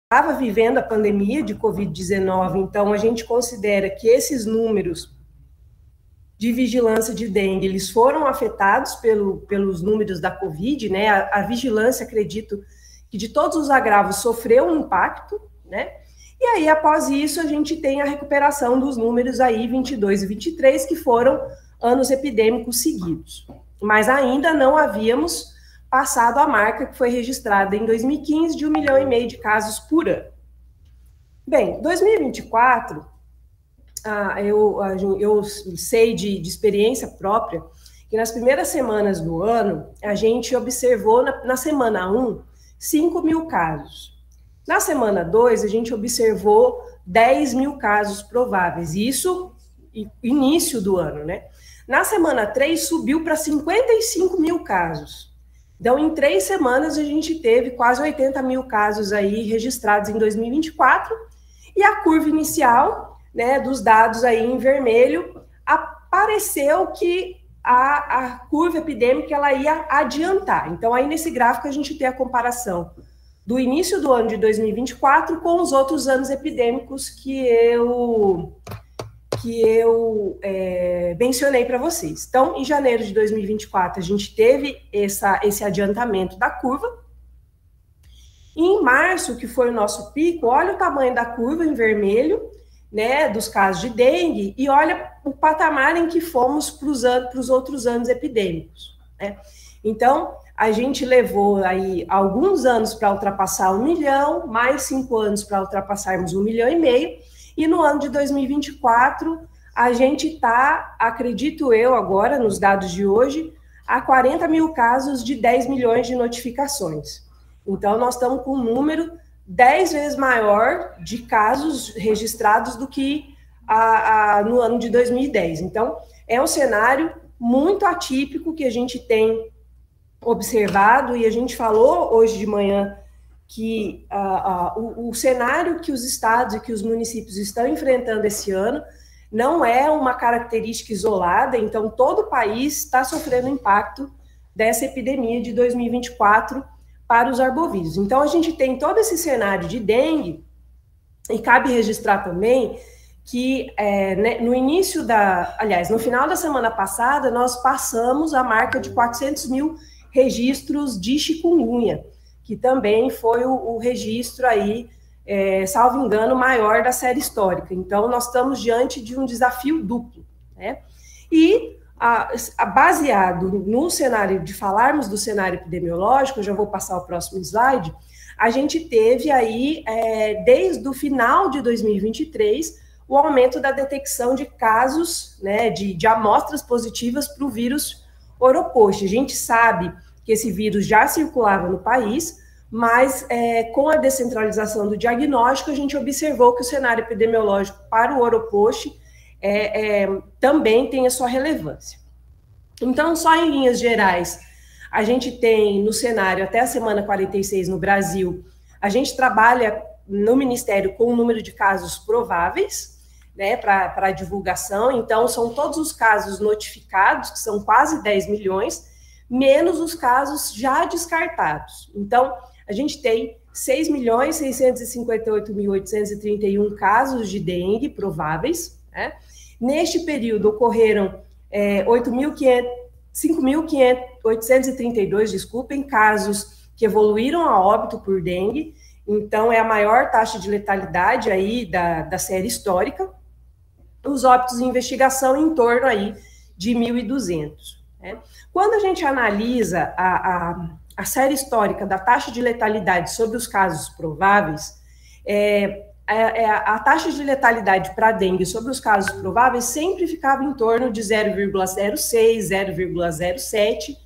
estava vivendo a pandemia de Covid-19, então a gente considera que esses números de vigilância de dengue, eles foram afetados pelos números da Covid, né? A vigilância, acredito que de todos os agravos sofreu um impacto, né? E aí, após isso, a gente tem a recuperação dos números aí 22 e 23, que foram anos epidêmicos seguidos. Mas ainda não havíamos passado a marca que foi registrada em 2015 de 1,5 milhão de casos por ano. Bem, 2024, eu sei de experiência própria que nas primeiras semanas do ano, a gente observou na semana 1, 5 mil casos. Na semana 2, a gente observou 10 mil casos prováveis, isso início do ano, né? Na semana 3, subiu para 55 mil casos. Então, em 3 semanas, a gente teve quase 80 mil casos aí registrados em 2024, e a curva inicial, né, dos dados aí em vermelho, apareceu que a curva epidêmica ela ia adiantar. Então, aí nesse gráfico a gente tem a comparação do início do ano de 2024 com os outros anos epidêmicos que eu mencionei para vocês. Então, em janeiro de 2024, a gente teve esse adiantamento da curva. E em março, que foi o nosso pico, olha o tamanho da curva em vermelho, né, dos casos de dengue, e olha o patamar em que fomos para os outros anos epidêmicos, né? Então, a gente levou aí alguns anos para ultrapassar 1 milhão, mais 5 anos para ultrapassarmos 1,5 milhão, e no ano de 2024, a gente está, acredito eu agora, nos dados de hoje, a 40 mil casos de 10 milhões de notificações. Então, nós estamos com um número 10 vezes maior de casos registrados do que no ano de 2010. Então, é um cenário muito atípico que a gente tem observado, e a gente falou hoje de manhã que o cenário que os estados e que os municípios estão enfrentando esse ano não é uma característica isolada, então todo o país está sofrendo impacto dessa epidemia de 2024 para os arbovídeos. Então, a gente tem todo esse cenário de dengue, e cabe registrar também que no início no final da semana passada, nós passamos a marca de 400 mil registros de chikungunya, que também foi o registro aí, salvo engano, maior da série histórica. Então, nós estamos diante de um desafio duplo, né? E baseado no cenário, de falarmos do cenário epidemiológico, eu já vou passar o próximo slide, a gente teve aí, desde o final de 2023, o aumento da detecção de casos, né, de amostras positivas para o vírus Oropost. A gente sabe que esse vírus já circulava no país, mas com a descentralização do diagnóstico, a gente observou que o cenário epidemiológico para o Oropost também tem a sua relevância. Então, só em linhas gerais, a gente tem no cenário até a semana 46 no Brasil, a gente trabalha no Ministério com o número de casos prováveis, né, para divulgação. Então, são todos os casos notificados, que são quase 10 milhões, menos os casos já descartados. Então, a gente tem 6.658.831 casos de dengue prováveis, né? Neste período, ocorreram 5.832, casos que evoluíram a óbito por dengue. Então, é a maior taxa de letalidade aí da série histórica. Os óbitos em investigação em torno aí de 1.200. Né? Quando a gente analisa a série histórica da taxa de letalidade sobre os casos prováveis, a taxa de letalidade para dengue sobre os casos prováveis sempre ficava em torno de 0,06, 0,07,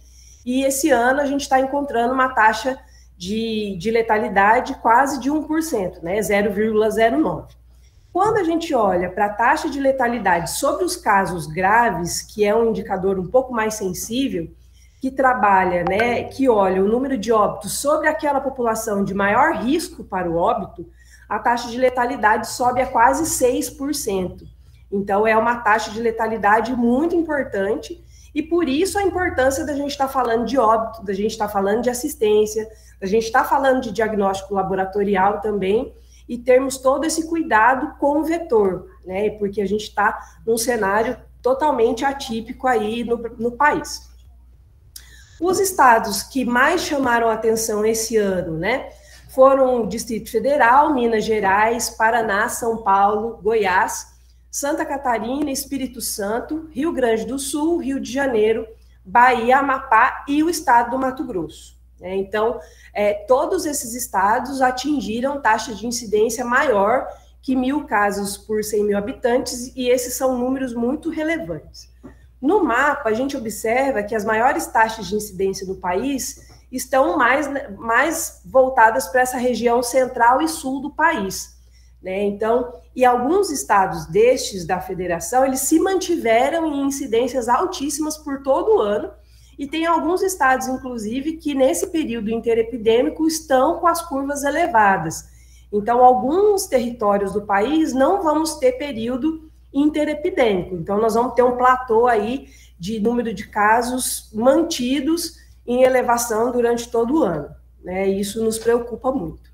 e esse ano a gente está encontrando uma taxa de letalidade quase de 1%, né, 0,09. Quando a gente olha para a taxa de letalidade sobre os casos graves, que é um indicador um pouco mais sensível, que trabalha, né, que olha o número de óbitos sobre aquela população de maior risco para o óbito, a taxa de letalidade sobe a quase 6%. Então, é uma taxa de letalidade muito importante E por isso a importância da gente estar falando de óbito, da gente estar falando de assistência, da gente estar falando de diagnóstico laboratorial também, e termos todo esse cuidado com o vetor, né? Porque a gente está num cenário totalmente atípico aí no país. Os estados que mais chamaram atenção esse ano, né, foram o Distrito Federal, Minas Gerais, Paraná, São Paulo, Goiás, Santa Catarina, Espírito Santo, Rio Grande do Sul, Rio de Janeiro, Bahia, Amapá e o estado do Mato Grosso. Então, todos esses estados atingiram taxa de incidência maior que 1.000 casos por 100 mil habitantes, e esses são números muito relevantes. No mapa, a gente observa que as maiores taxas de incidência do país estão mais voltadas para essa região central e sul do país, né? Então, e alguns estados destes da federação, eles se mantiveram em incidências altíssimas por todo o ano, e tem alguns estados, inclusive, que nesse período interepidêmico estão com as curvas elevadas. Então, alguns territórios do país não vamos ter período interepidêmico. Então, nós vamos ter um platô aí de número de casos mantidos em elevação durante todo o ano, né? Isso nos preocupa muito.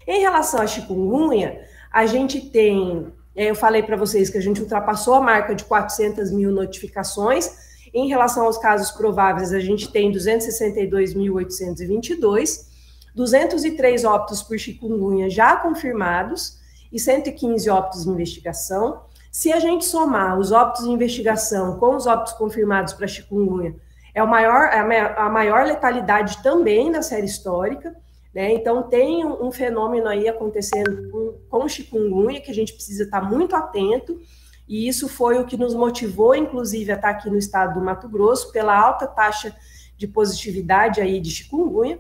Em relação à chikungunya, a gente tem, eu falei para vocês que a gente ultrapassou a marca de 400 mil notificações. Em relação aos casos prováveis, a gente tem 262.822, 203 óbitos por chikungunya já confirmados e 115 óbitos em investigação. Se a gente somar os óbitos em investigação com os óbitos confirmados para chikungunya, é a maior letalidade também da série histórica, né? Então, tem um fenômeno aí acontecendo com chikungunya que a gente precisa estar muito atento, e isso foi o que nos motivou, inclusive, a estar aqui no estado do Mato Grosso, pela alta taxa de positividade aí de chikungunya.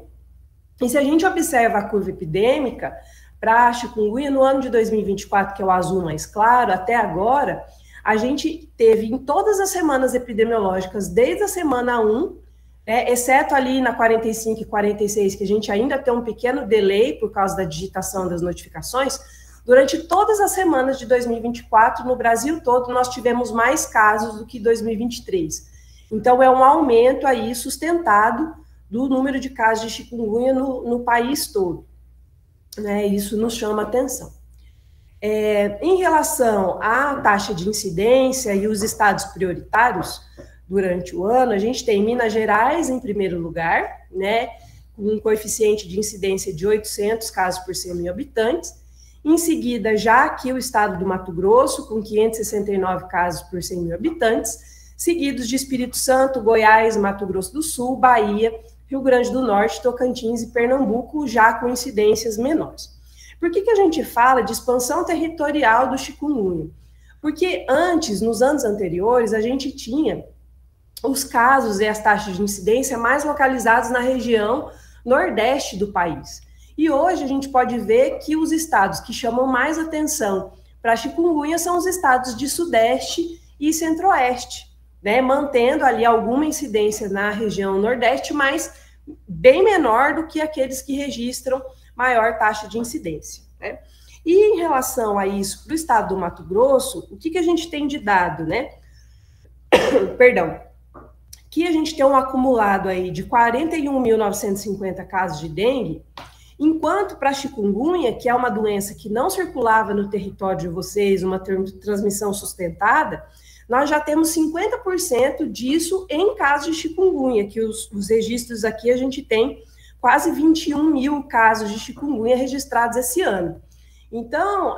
E se a gente observa a curva epidêmica para a chikungunya no ano de 2024, que é o azul mais claro, até agora, a gente teve em todas as semanas epidemiológicas, desde a semana 1, exceto ali na 45 e 46, que a gente ainda tem um pequeno delay por causa da digitação das notificações, durante todas as semanas de 2024, no Brasil todo, nós tivemos mais casos do que 2023. Então, é um aumento aí sustentado do número de casos de chikungunya no país todo, né? Isso nos chama atenção. Em relação à taxa de incidência e os estados prioritários durante o ano, a gente tem Minas Gerais em primeiro lugar, né, com um coeficiente de incidência de 800 casos por 100 mil habitantes. Em seguida, já aqui o estado do Mato Grosso, com 569 casos por 100 mil habitantes, seguidos de Espírito Santo, Goiás, Mato Grosso do Sul, Bahia, Rio Grande do Norte, Tocantins e Pernambuco, já com incidências menores. Por que a gente fala de expansão territorial do chikungunya? Porque antes, nos anos anteriores, a gente tinha os casos e as taxas de incidência mais localizados na região nordeste do país. E hoje a gente pode ver que os estados que chamam mais atenção para a chikungunya são os estados de sudeste e centro-oeste, né? Mantendo ali alguma incidência na região nordeste, mas bem menor do que aqueles que registram maior taxa de incidência, né? E em relação a isso, para o estado do Mato Grosso, o que a gente tem de dado, né? Perdão. Que a gente tem um acumulado aí de 41.950 casos de dengue, enquanto para a chikungunya, que é uma doença que não circulava no território de vocês, uma transmissão sustentada, nós já temos 50% disso em casos de chikungunya, que os registros aqui a gente tem quase 21 mil casos de chikungunya registrados esse ano. Então,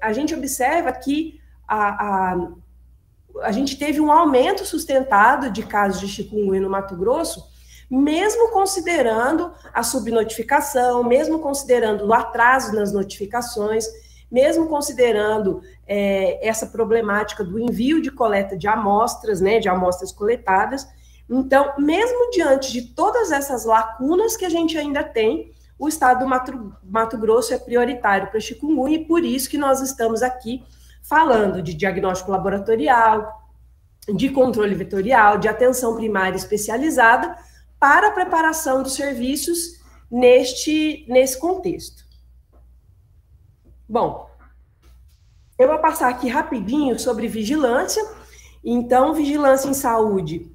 a gente observa que a gente teve um aumento sustentado de casos de chikungunya no Mato Grosso, mesmo considerando a subnotificação, mesmo considerando o atraso nas notificações, mesmo considerando essa problemática do envio de coleta de amostras, né, de amostras coletadas. Então, mesmo diante de todas essas lacunas que a gente ainda tem, o estado do Mato Grosso é prioritário para chikungunya, e por isso que nós estamos aqui falando de diagnóstico laboratorial, de controle vetorial, de atenção primária especializada para a preparação dos serviços nesse contexto. Bom, eu vou passar aqui rapidinho sobre vigilância, Então, vigilância em saúde.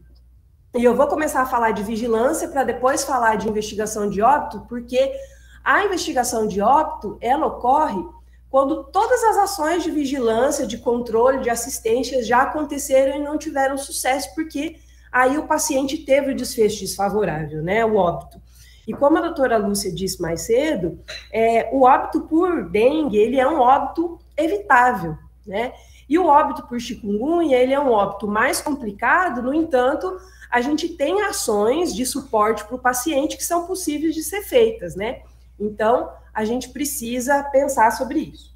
E eu vou começar a falar de vigilância para depois falar de investigação de óbito, porque a investigação de óbito, ela ocorre quando todas as ações de vigilância, de controle, de assistência já aconteceram e não tiveram sucesso, porque aí o paciente teve o desfecho desfavorável, né, o óbito. E como a doutora Lúcia disse mais cedo, o óbito por dengue, ele é um óbito evitável, né? E o óbito por chikungunya, ele é um óbito mais complicado, no entanto, a gente tem ações de suporte para o paciente que são possíveis de ser feitas, né? Então, a gente precisa pensar sobre isso.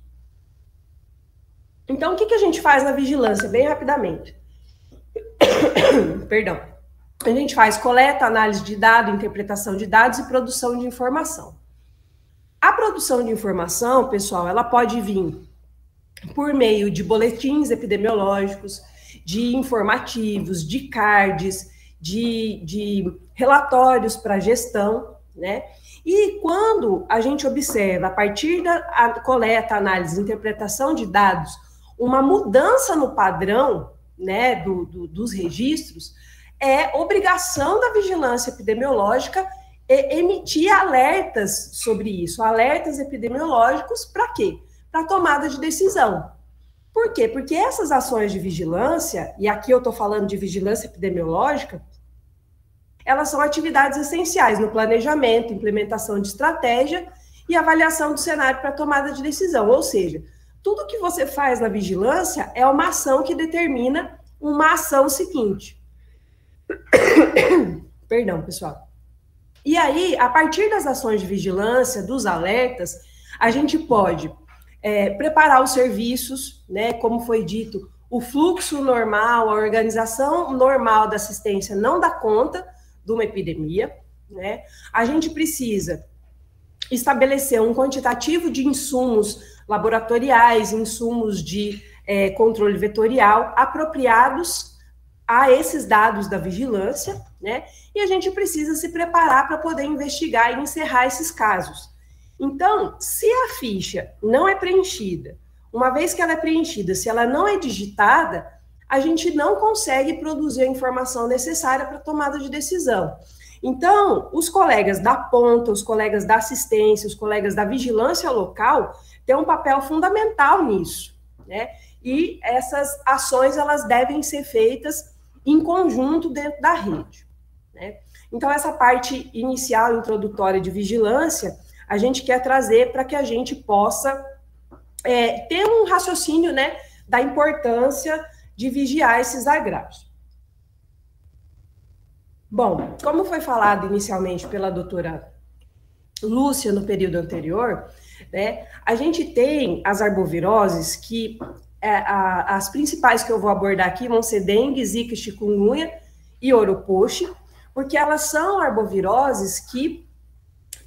Então, o que a gente faz na vigilância? Bem rapidamente. Perdão. A gente faz coleta, análise de dados, interpretação de dados e produção de informação. A produção de informação, pessoal, ela pode vir por meio de boletins epidemiológicos, de informativos, de cards, de relatórios para gestão, né? E quando a gente observa, a partir da coleta, análise e interpretação de dados, uma mudança no padrão, né, dos registros, é obrigação da vigilância epidemiológica emitir alertas sobre isso, alertas epidemiológicos para quê? Para tomada de decisão. Por quê? Porque essas ações de vigilância, e aqui eu estou falando de vigilância epidemiológica, elas são atividades essenciais no planejamento, implementação de estratégia e avaliação do cenário para tomada de decisão. Ou seja, tudo que você faz na vigilância é uma ação que determina uma ação seguinte. Perdão, pessoal. E aí, a partir das ações de vigilância, dos alertas, a gente pode preparar os serviços, né? Como foi dito, o fluxo normal, a organização normal da assistência não dá conta de uma epidemia, né? A gente precisa estabelecer um quantitativo de insumos laboratoriais, insumos de controle vetorial apropriados a esses dados da vigilância, né? E a gente precisa se preparar para poder investigar e encerrar esses casos. Então, se a ficha não é preenchida, uma vez que ela é preenchida, se ela não é digitada, a gente não consegue produzir a informação necessária para a tomada de decisão. Então, os colegas da ponta, os colegas da assistência, os colegas da vigilância local têm um papel fundamental nisso, né? E essas ações, elas devem ser feitas em conjunto dentro da rede, né? Então, essa parte inicial, introdutória de vigilância, a gente quer trazer para que a gente possa ter um raciocínio, né, da importância de vigiar esses agravos. Bom, como foi falado inicialmente pela doutora Lúcia no período anterior, né, a gente tem as arboviroses que as principais que eu vou abordar aqui vão ser dengue, zika, chikungunya e oropoche, porque elas são arboviroses que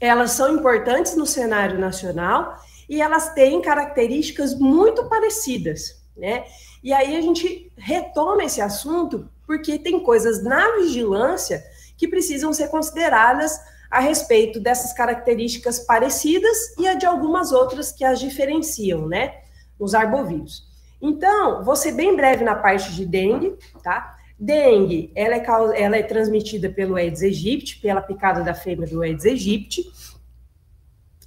elas são importantes no cenário nacional e elas têm características muito parecidas, né? E aí a gente retoma esse assunto porque tem coisas na vigilância que precisam ser consideradas a respeito dessas características parecidas e a de algumas outras que as diferenciam, né? Nos arbovírus. Então, vou ser bem breve na parte de dengue, tá? Dengue, ela é transmitida pelo Aedes aegypti, pela picada da fêmea do Aedes aegypti.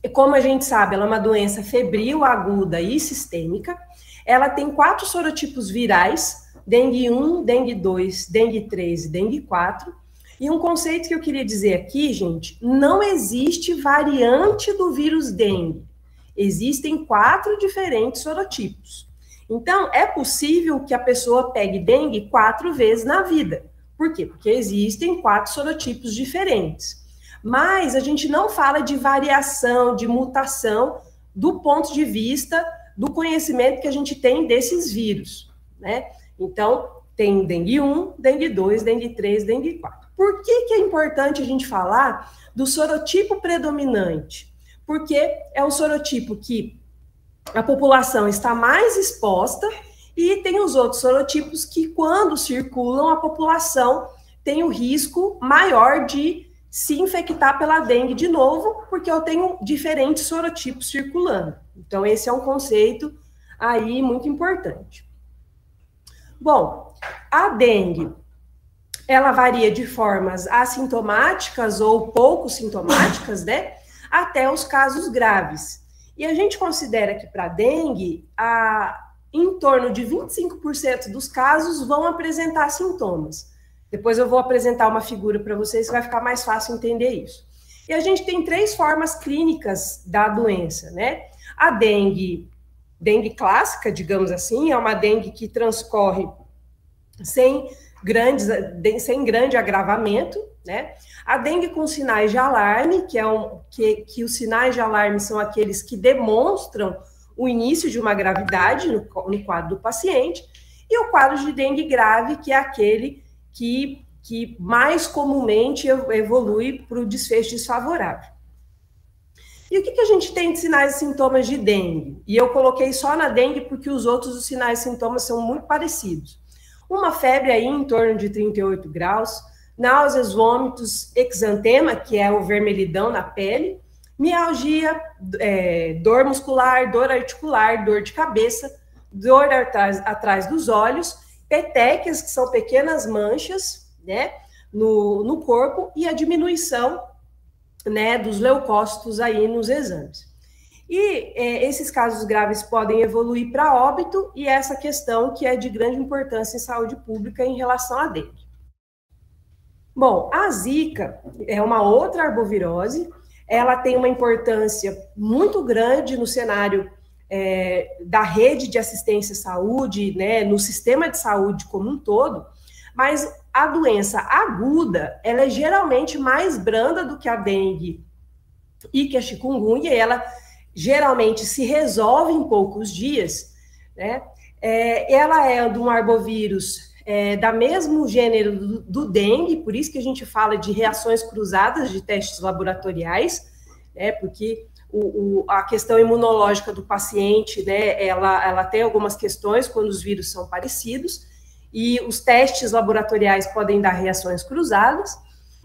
E como a gente sabe, ela é uma doença febril, aguda e sistêmica. Ela tem 4 sorotipos virais, dengue 1, dengue 2, dengue 3 e dengue 4. E um conceito que eu queria dizer aqui, gente, não existe variante do vírus dengue. Existem 4 diferentes sorotipos. Então, é possível que a pessoa pegue dengue 4 vezes na vida. Por quê? Porque existem 4 sorotipos diferentes. Mas a gente não fala de variação, de mutação, do ponto de vista do conhecimento que a gente tem desses vírus, né? Então, tem dengue 1, dengue 2, dengue 3, dengue 4. Por que é importante a gente falar do sorotipo predominante? Porque é um sorotipo que a população está mais exposta e tem os outros sorotipos que, quando circulam, a população tem o risco maior de se infectar pela dengue de novo, porque eu tenho diferentes sorotipos circulando. Então, esse é um conceito aí muito importante. Bom, A dengue, ela varia de formas assintomáticas ou pouco sintomáticas, né, até os casos graves. E a gente considera que para a dengue, em torno de 25% dos casos vão apresentar sintomas. Depois eu vou apresentar uma figura para vocês que vai ficar mais fácil entender isso. E a gente tem 3 formas clínicas da doença, né? A dengue clássica, digamos assim, é uma dengue que transcorre sem grande agravamento, né? A dengue com sinais de alarme, que os sinais de alarme são aqueles que demonstram o início de uma gravidade no quadro do paciente, e o quadro de dengue grave, que é aquele que mais comumente evolui para o desfecho desfavorável. E o que a gente tem de sinais e sintomas de dengue? E eu coloquei só na dengue porque os outros sinais e sintomas são muito parecidos. Uma febre aí em torno de 38 graus, náuseas, vômitos, exantema, que é o vermelhidão na pele, mialgia, dor muscular, dor articular, dor de cabeça, dor atrás dos olhos, petequias, que são pequenas manchas, né, no corpo, e a diminuição, né, dos leucócitos aí nos exames. E esses casos graves podem evoluir para óbito, e essa questão que é de grande importância em saúde pública em relação à dengue. Bom, a Zika é uma outra arbovirose, ela tem uma importância muito grande no cenário da rede de assistência à saúde, né, no sistema de saúde como um todo, mas a doença aguda, ela é geralmente mais branda do que a dengue e que a chikungunya, e ela geralmente se resolve em poucos dias, né? Ela é de um arbovírus da mesmo gênero do dengue, por isso que a gente fala de reações cruzadas de testes laboratoriais, né? Porque a questão imunológica do paciente, né, ela tem algumas questões quando os vírus são parecidos, e os testes laboratoriais podem dar reações cruzadas,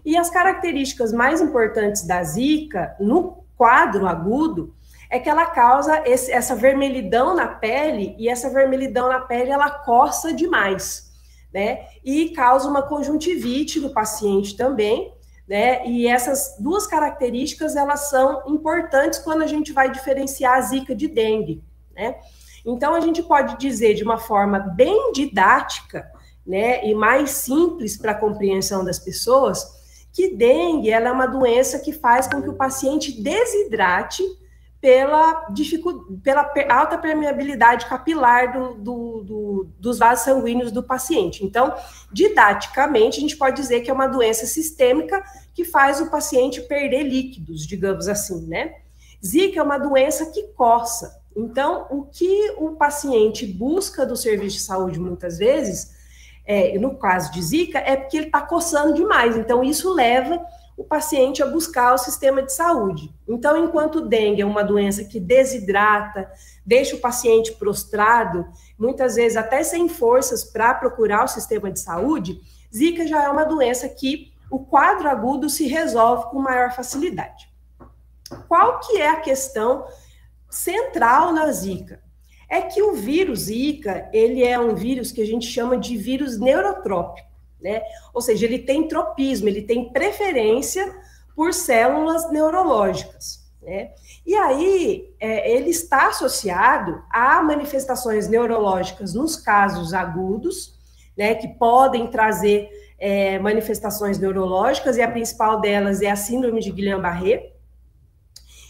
e as características mais importantes da Zika, no quadro agudo, é que ela causa essa vermelhidão na pele, e essa vermelhidão na pele, ela coça demais, né, e causa uma conjuntivite no paciente também, né, e essas duas características, elas são importantes quando a gente vai diferenciar a Zika de dengue, né. Então, a gente pode dizer de uma forma bem didática, né, e mais simples para a compreensão das pessoas, que dengue, ela é uma doença que faz com que o paciente desidrate pela alta permeabilidade capilar dos vasos sanguíneos do paciente. Então, didaticamente, a gente pode dizer que é uma doença sistêmica que faz o paciente perder líquidos, digamos assim, né? Zika é uma doença que coça. Então, o que o paciente busca do serviço de saúde, muitas vezes, no caso de Zika, é porque ele está coçando demais. Então, isso leva o paciente a buscar o sistema de saúde. Então, enquanto o dengue é uma doença que desidrata, deixa o paciente prostrado, muitas vezes até sem forças para procurar o sistema de saúde, Zika já é uma doença que o quadro agudo se resolve com maior facilidade. Qual que é a questão central na Zika? É que o vírus Zika, ele é um vírus que a gente chama de vírus neurotrópico, né? Ou seja, ele tem tropismo, ele tem preferência por células neurológicas, né? E aí, ele está associado a manifestações neurológicas nos casos agudos, né, que podem trazer manifestações neurológicas, e a principal delas é a síndrome de Guillain-Barré,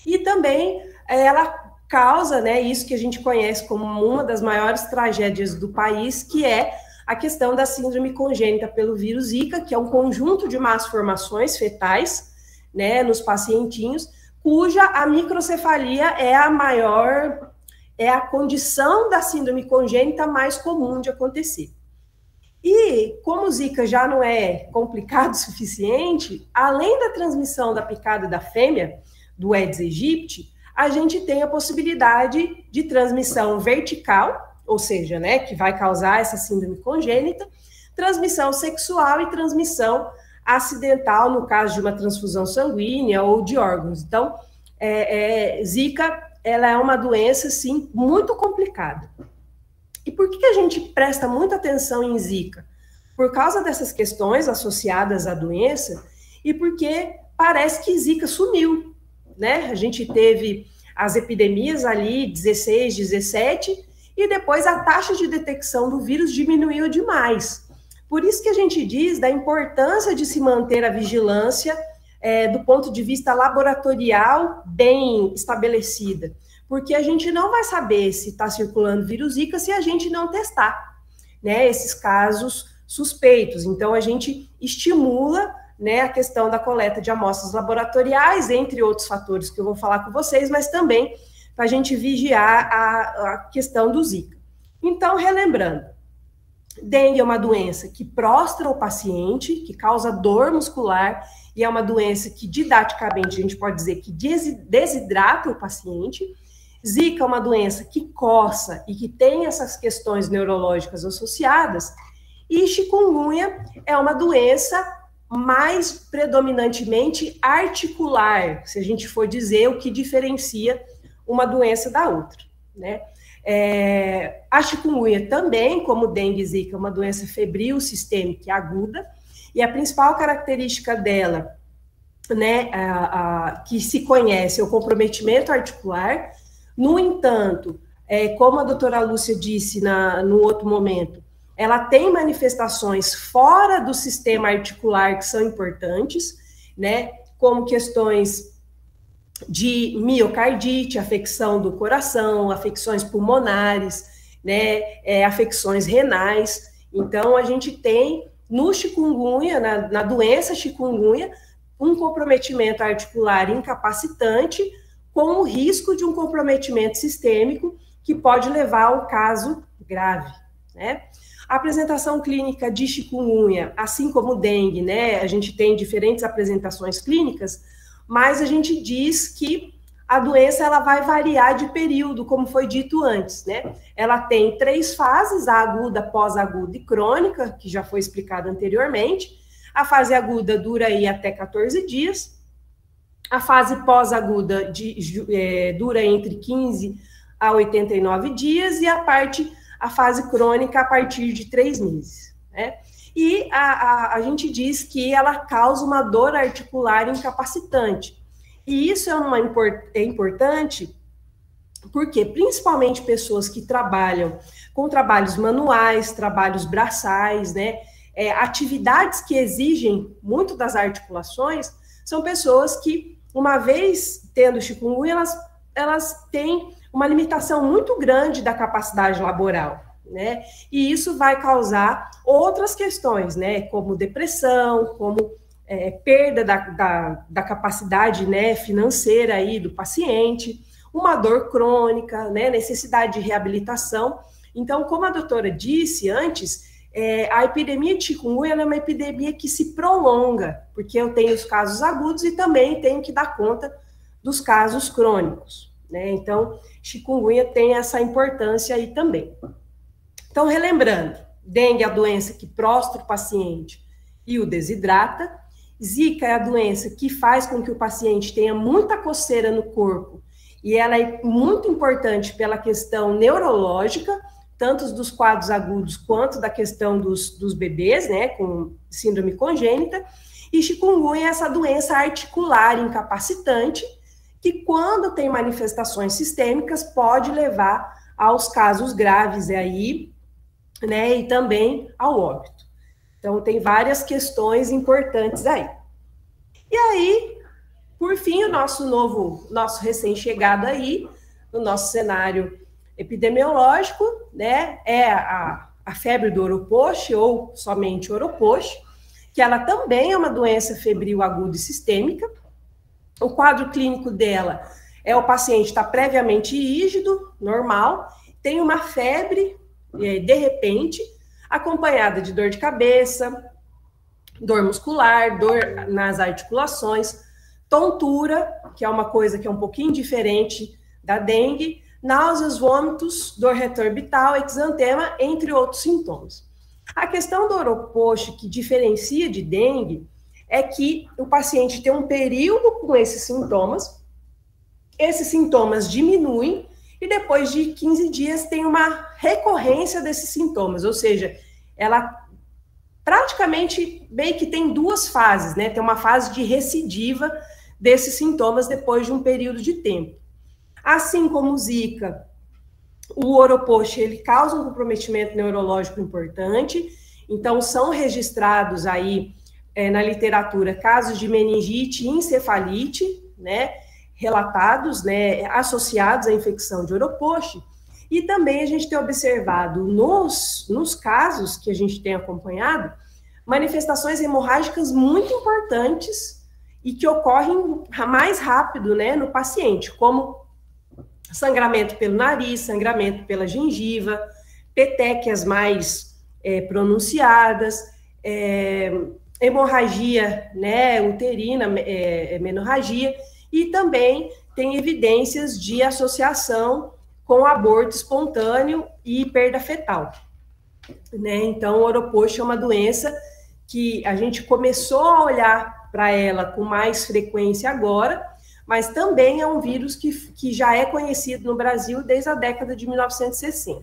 e também ela causa, né, isso que a gente conhece como uma das maiores tragédias do país, que é a questão da síndrome congênita pelo vírus Zika, que é um conjunto de más formações fetais, né, nos pacientinhos, cuja a microcefalia é a condição da síndrome congênita mais comum de acontecer. E como o Zika já não é complicado o suficiente, além da transmissão da picada da fêmea, do Aedes aegypti, a gente tem a possibilidade de transmissão vertical, ou seja, né, que vai causar essa síndrome congênita, transmissão sexual e transmissão acidental, no caso de uma transfusão sanguínea ou de órgãos. Então, Zika, ela é uma doença, sim, muito complicada. E por que a gente presta muita atenção em Zika? Por causa dessas questões associadas à doença e porque parece que Zika sumiu, né? A gente teve as epidemias ali, 16, 17, e depois a taxa de detecção do vírus diminuiu demais. Por isso que a gente diz da importância de se manter a vigilância do ponto de vista laboratorial bem estabelecida, porque a gente não vai saber se está circulando vírus Zika se a gente não testar, né, esses casos suspeitos. Então, a gente estimula, né, a questão da coleta de amostras laboratoriais, entre outros fatores que eu vou falar com vocês, mas também para a gente vigiar a questão do Zika. Então, relembrando, dengue é uma doença que prostra o paciente, que causa dor muscular, e é uma doença que, didaticamente, a gente pode dizer que desidrata o paciente. Zika é uma doença que coça e que tem essas questões neurológicas associadas. E chikungunya é uma doença mais predominantemente articular, se a gente for dizer o que diferencia uma doença da outra, né? A chikungunya também, como dengue e zika, é uma doença febril sistêmica e aguda, e a principal característica dela, né, que se conhece, é o comprometimento articular. No entanto, como a doutora Lúcia disse no outro momento, ela tem manifestações fora do sistema articular que são importantes, né, como questões de miocardite, afecção do coração, afecções pulmonares, né, afecções renais. Então, a gente tem no chikungunya, na doença chikungunya, um comprometimento articular incapacitante com o risco de um comprometimento sistêmico que pode levar a um caso grave, né? A apresentação clínica de chikungunya, assim como dengue, né, a gente tem diferentes apresentações clínicas, mas a gente diz que a doença ela vai variar de período, como foi dito antes, né? Ela tem 3 fases, a aguda, pós-aguda e crônica, que já foi explicado anteriormente. A fase aguda dura aí até 14 dias. A fase pós-aguda dura entre 15 a 89 dias e a fase crônica a partir de 3 meses, né? E a gente diz que ela causa uma dor articular incapacitante. E isso é importante porque, principalmente, pessoas que trabalham com trabalhos manuais, trabalhos braçais, né, atividades que exigem muito das articulações, são pessoas que, uma vez tendo chikungunya, elas têm uma limitação muito grande da capacidade laboral, né? E isso vai causar outras questões, né? Como depressão, como perda da capacidade, né, financeira aí do paciente, uma dor crônica, né? Necessidade de reabilitação. Então, como a doutora disse antes, a epidemia de chikungunya é uma epidemia que se prolonga, porque eu tenho os casos agudos e também tenho que dar conta dos casos crônicos, né? Então, chikungunya tem essa importância aí também. Então, relembrando, dengue é a doença que prostra o paciente e o desidrata. Zika é a doença que faz com que o paciente tenha muita coceira no corpo, e ela é muito importante pela questão neurológica, tanto dos quadros agudos quanto da questão dos bebês, né, com síndrome congênita. E chikungunya é essa doença articular incapacitante, que quando tem manifestações sistêmicas pode levar aos casos graves aí, né, e também ao óbito. Então, tem várias questões importantes aí. E aí, por fim, o nosso recém-chegado aí, no nosso cenário epidemiológico, né, é a febre do Oropoche, ou somente Oropoche, que ela também é uma doença febril aguda e sistêmica. O quadro clínico dela é o paciente está previamente rígido, normal, tem uma febre, de repente, acompanhada de dor de cabeça, dor muscular, dor nas articulações, tontura, que é uma coisa que é um pouquinho diferente da dengue, náuseas, vômitos, dor retroorbital, exantema, entre outros sintomas. A questão do Oropoche, que diferencia de dengue, é que o paciente tem um período com esses sintomas diminuem, e depois de 15 dias tem uma recorrência desses sintomas, ou seja, ela praticamente meio que tem duas fases, né? Tem uma fase de recidiva desses sintomas depois de um período de tempo. Assim como o Zika, o Oropost, ele causa um comprometimento neurológico importante, então são registrados aí na literatura casos de meningite e encefalite, né, relatados, né, associados à infecção de Oropost, e também a gente tem observado nos casos que a gente tem acompanhado, manifestações hemorrágicas muito importantes e que ocorrem mais rápido, né, no paciente, como sangramento pelo nariz, sangramento pela gengiva, petequias mais pronunciadas, hemorragia, né, uterina, menorragia, e também tem evidências de associação com aborto espontâneo e perda fetal, né? Então, o Oropost é uma doença que a gente começou a olhar para ela com mais frequência agora, mas também é um vírus que já é conhecido no Brasil desde a década de 1960.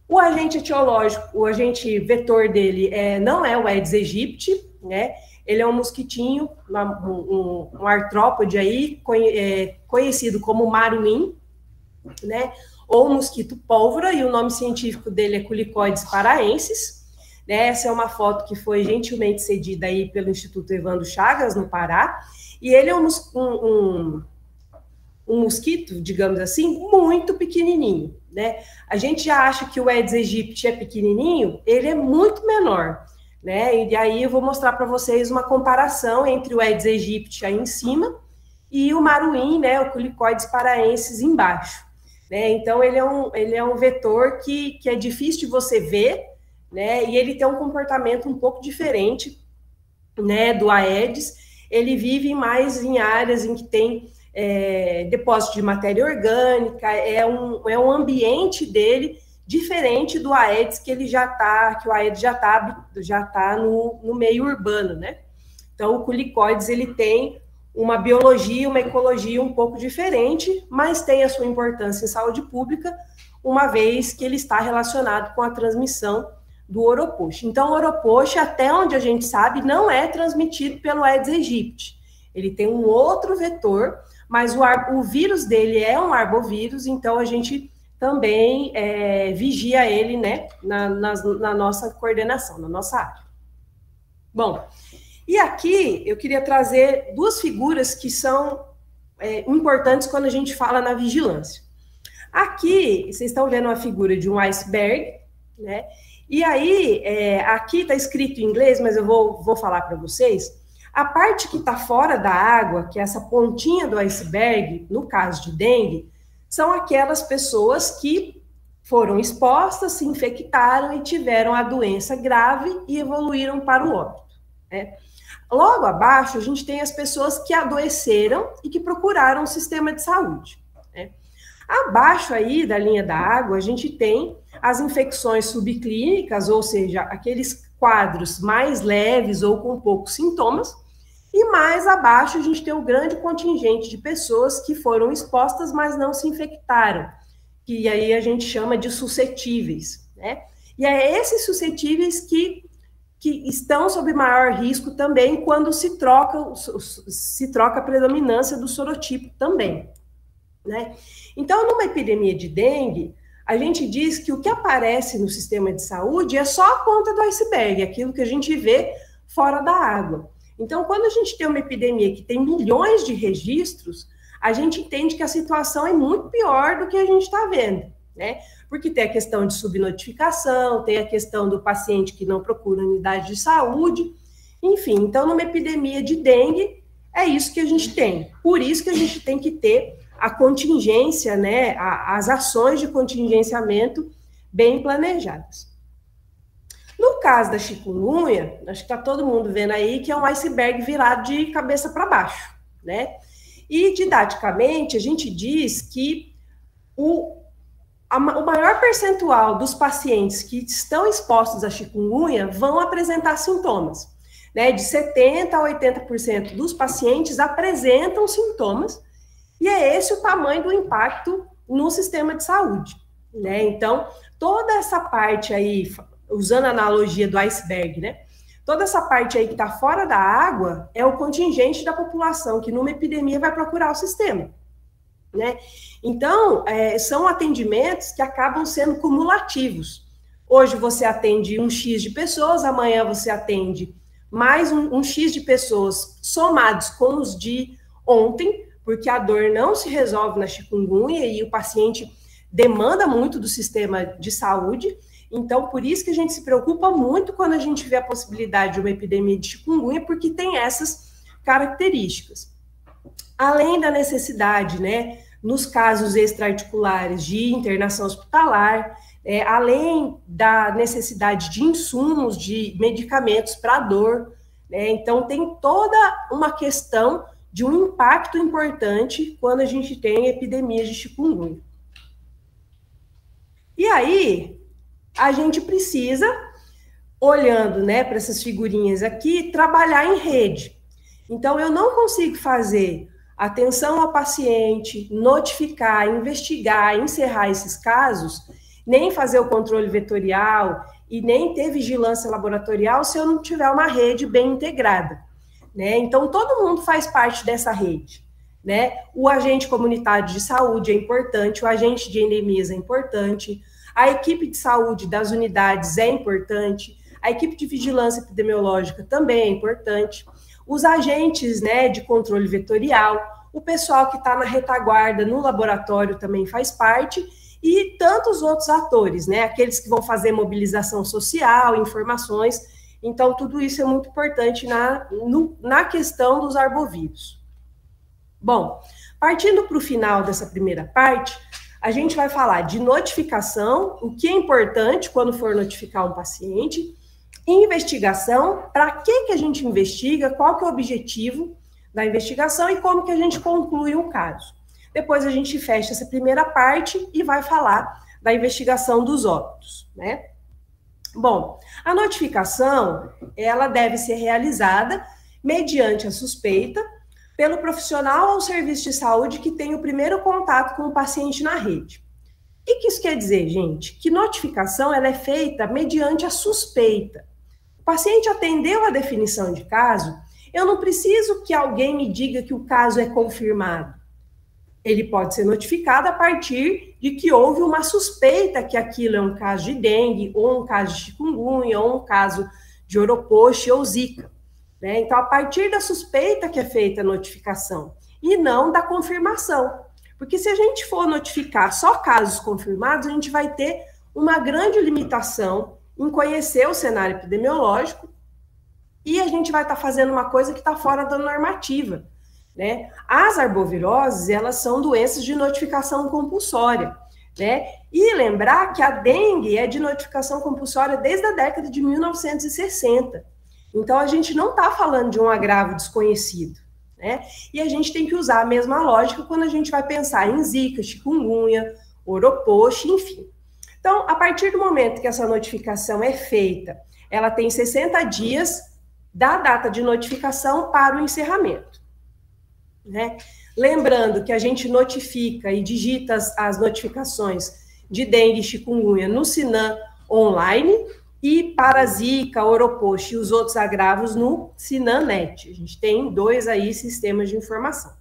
O agente etiológico, o agente vetor dele não é o Aedes aegypti, né? Ele é um mosquitinho, um artrópode aí, conhecido como maruim, né? Ou mosquito pólvora, e o nome científico dele é Culicoides paraensis, né? Essa é uma foto que foi gentilmente cedida aí pelo Instituto Evandro Chagas, no Pará, e ele é um mosquito, digamos assim, muito pequenininho, né? A gente já acha que o Aedes aegypti é pequenininho, ele é muito menor, né? E aí eu vou mostrar para vocês uma comparação entre o Aedes aegypti aí em cima e o maruim, né, o Culicoides paraensis embaixo, né? Então ele é um vetor que é difícil de você ver, né? E ele tem um comportamento um pouco diferente, né, do Aedes. Ele vive mais em áreas em que tem depósito de matéria orgânica, é um ambiente dele diferente do Aedes, que o Aedes já tá no meio urbano, né? Então, o Culicoides, ele tem uma biologia, uma ecologia um pouco diferente, mas tem a sua importância em saúde pública, uma vez que ele está relacionado com a transmissão do Oropost. Então, o Oropost, até onde a gente sabe, não é transmitido pelo Aedes aegypti. Ele tem um outro vetor, mas o vírus dele é um arbovírus, então a gente também vigia ele, né, na nossa coordenação, na nossa área. Bom, e aqui eu queria trazer duas figuras que são importantes quando a gente fala na vigilância. Aqui, vocês estão vendo uma figura de um iceberg, né? E aí, aqui está escrito em inglês, mas eu vou falar para vocês. A parte que está fora da água, que é essa pontinha do iceberg, no caso de dengue, são aquelas pessoas que foram expostas, se infectaram e tiveram a doença grave e evoluíram para o óbito, né? Logo abaixo, a gente tem as pessoas que adoeceram e que procuraram o sistema de saúde, né? Abaixo aí da linha da água, a gente tem as infecções subclínicas, ou seja, aqueles quadros mais leves ou com poucos sintomas, e mais abaixo a gente tem um grande contingente de pessoas que foram expostas, mas não se infectaram, que aí a gente chama de suscetíveis, né? E é esses suscetíveis que estão sob maior risco também quando se troca a predominância do sorotipo também, né? Então, numa epidemia de dengue, a gente diz que o que aparece no sistema de saúde é só a ponta do iceberg, aquilo que a gente vê fora da água. Então, quando a gente tem uma epidemia que tem milhões de registros, a gente entende que a situação é muito pior do que a gente está vendo, né? Porque tem a questão de subnotificação, tem a questão do paciente que não procura unidade de saúde, enfim. Então, numa epidemia de dengue, é isso que a gente tem. Por isso que a gente tem que ter a contingência, né, as ações de contingenciamento bem planejadas. No caso da chikungunya, acho que está todo mundo vendo aí que é um iceberg virado de cabeça para baixo, né? E, didaticamente, a gente diz que o maior percentual dos pacientes que estão expostos à chikungunya vão apresentar sintomas, né? De 70% a 80% dos pacientes apresentam sintomas, e é esse o tamanho do impacto no sistema de saúde, né? Então, toda essa parte aí, usando a analogia do iceberg, né? Toda essa parte aí que está fora da água é o contingente da população que numa epidemia vai procurar o sistema, né? Então, são atendimentos que acabam sendo cumulativos. Hoje você atende um X de pessoas, amanhã você atende mais um X de pessoas somados com os de ontem, porque a dor não se resolve na chikungunya e o paciente demanda muito do sistema de saúde. Então, por isso que a gente se preocupa muito quando a gente vê a possibilidade de uma epidemia de chikungunya, porque tem essas características. Além da necessidade, né, nos casos extraarticulares de internação hospitalar, além da necessidade de insumos, de medicamentos para dor, né, então tem toda uma questão de um impacto importante quando a gente tem epidemias de chikungunya. E aí, a gente precisa, olhando, né, para essas figurinhas aqui, trabalhar em rede. Então, eu não consigo fazer atenção ao paciente, notificar, investigar, encerrar esses casos, nem fazer o controle vetorial e nem ter vigilância laboratorial se eu não tiver uma rede bem integrada, né? Então, todo mundo faz parte dessa rede, né? O agente comunitário de saúde é importante, o agente de endemias é importante, a equipe de saúde das unidades é importante, a equipe de vigilância epidemiológica também é importante, os agentes, né, de controle vetorial, o pessoal que está na retaguarda no laboratório também faz parte, e tantos outros atores, né, aqueles que vão fazer mobilização social, informações. Então, tudo isso é muito importante na questão dos arbovírus. Bom, partindo para o final dessa primeira parte, a gente vai falar de notificação, o que é importante quando for notificar um paciente, investigação, para que a gente investiga, qual que é o objetivo da investigação e como que a gente conclui um caso. Depois a gente fecha essa primeira parte e vai falar da investigação dos óbitos, né? Bom, a notificação, ela deve ser realizada mediante a suspeita pelo profissional ou serviço de saúde que tem o primeiro contato com o paciente na rede. O que isso quer dizer, gente? Que notificação ela é feita mediante a suspeita. O paciente atendeu a definição de caso, eu não preciso que alguém me diga que o caso é confirmado. Ele pode ser notificado a partir de que houve uma suspeita que aquilo é um caso de dengue, ou um caso de chikungunya, ou um caso de oropoche ou zika, né? Então, a partir da suspeita que é feita a notificação, e não da confirmação. Porque se a gente for notificar só casos confirmados, a gente vai ter uma grande limitação em conhecer o cenário epidemiológico e a gente vai estar fazendo uma coisa que está fora da normativa, né? As arboviroses, elas são doenças de notificação compulsória, né? E lembrar que a dengue é de notificação compulsória desde a década de 1960. Então, a gente não está falando de um agravo desconhecido, né? E a gente tem que usar a mesma lógica quando a gente vai pensar em zika, chikungunya, oropoche, enfim. Então, a partir do momento que essa notificação é feita, ela tem 60 dias da data de notificação para o encerramento, né? Lembrando que a gente notifica e digita as notificações de dengue e chikungunya no Sinan online e para zika, oropoche e os outros agravos no Sinannet. A gente tem 2 aí sistemas de informação.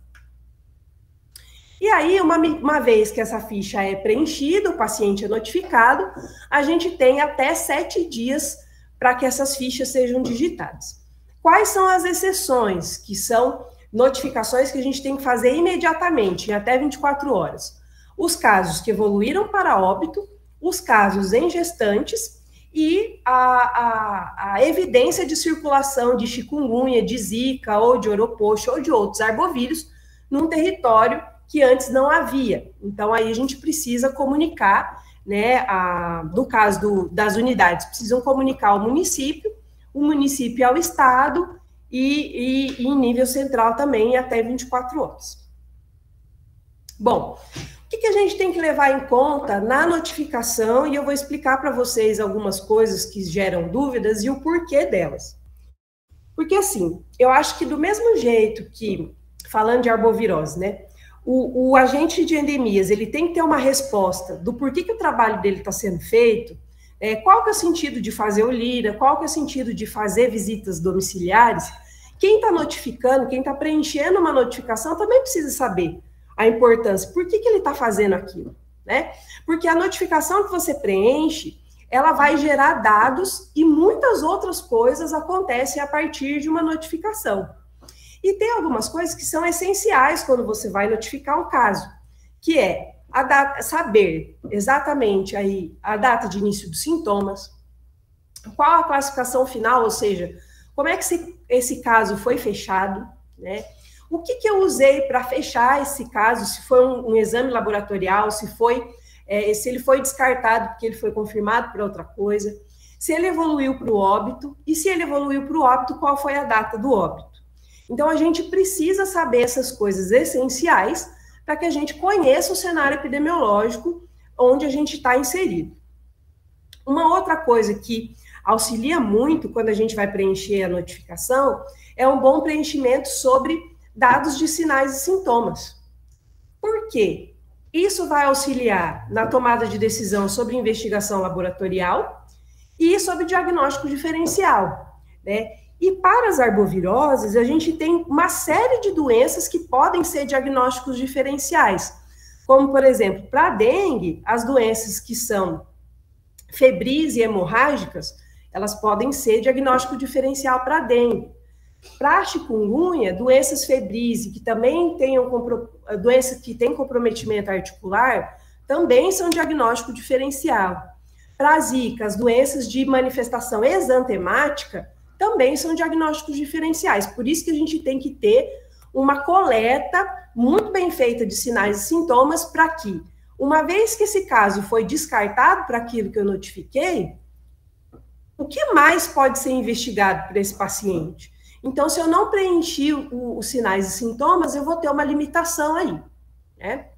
E aí, uma vez que essa ficha é preenchida, o paciente é notificado, a gente tem até 7 dias para que essas fichas sejam digitadas. Quais são as exceções, que são notificações que a gente tem que fazer imediatamente, em até 24 horas? Os casos que evoluíram para óbito, os casos em gestantes e a evidência de circulação de chikungunya, de zika, ou de oropoche, ou de outros arbovírus num território que antes não havia. Então, aí a gente precisa comunicar, né, no caso das unidades, precisam comunicar ao município, o município ao estado e em nível central também até 24 horas. Bom, o que a gente tem que levar em conta na notificação, e eu vou explicar para vocês algumas coisas que geram dúvidas e o porquê delas. Porque assim, eu acho que do mesmo jeito que, falando de arbovirose, né, o agente de endemias, ele tem que ter uma resposta do porquê que o trabalho dele está sendo feito, qual que é o sentido de fazer o LIRA, qual que é o sentido de fazer visitas domiciliares. Quem está notificando, quem está preenchendo uma notificação também precisa saber a importância, por que ele está fazendo aquilo, né? Porque a notificação que você preenche, ela vai gerar dados e muitas outras coisas acontecem a partir de uma notificação. E tem algumas coisas que são essenciais quando você vai notificar um caso, que é saber exatamente aí a data de início dos sintomas, qual a classificação final, ou seja, como é que esse caso foi fechado, né? O que eu usei para fechar esse caso, se foi um exame laboratorial, se ele foi descartado porque ele foi confirmado por outra coisa, se ele evoluiu para o óbito, e se ele evoluiu para o óbito, qual foi a data do óbito. Então, a gente precisa saber essas coisas essenciais para que a gente conheça o cenário epidemiológico onde a gente está inserido. Uma outra coisa que auxilia muito quando a gente vai preencher a notificação é um bom preenchimento sobre dados de sinais e sintomas. Por quê? Isso vai auxiliar na tomada de decisão sobre investigação laboratorial e sobre diagnóstico diferencial, né? E para as arboviroses, a gente tem uma série de doenças que podem ser diagnósticos diferenciais, como, por exemplo, para a dengue, as doenças que são febris e hemorrágicas, elas podem ser diagnóstico diferencial para a dengue. Para a chikungunya, doenças febris e que também tenham doenças que têm comprometimento articular, também são diagnóstico diferencial. Para a zika, as doenças de manifestação exantemática também são diagnósticos diferenciais. Por isso que a gente tem que ter uma coleta muito bem feita de sinais e sintomas para que, uma vez que esse caso foi descartado para aquilo que eu notifiquei, o que mais pode ser investigado por esse paciente? Então, se eu não preenchi os sinais e sintomas, eu vou ter uma limitação aí, né?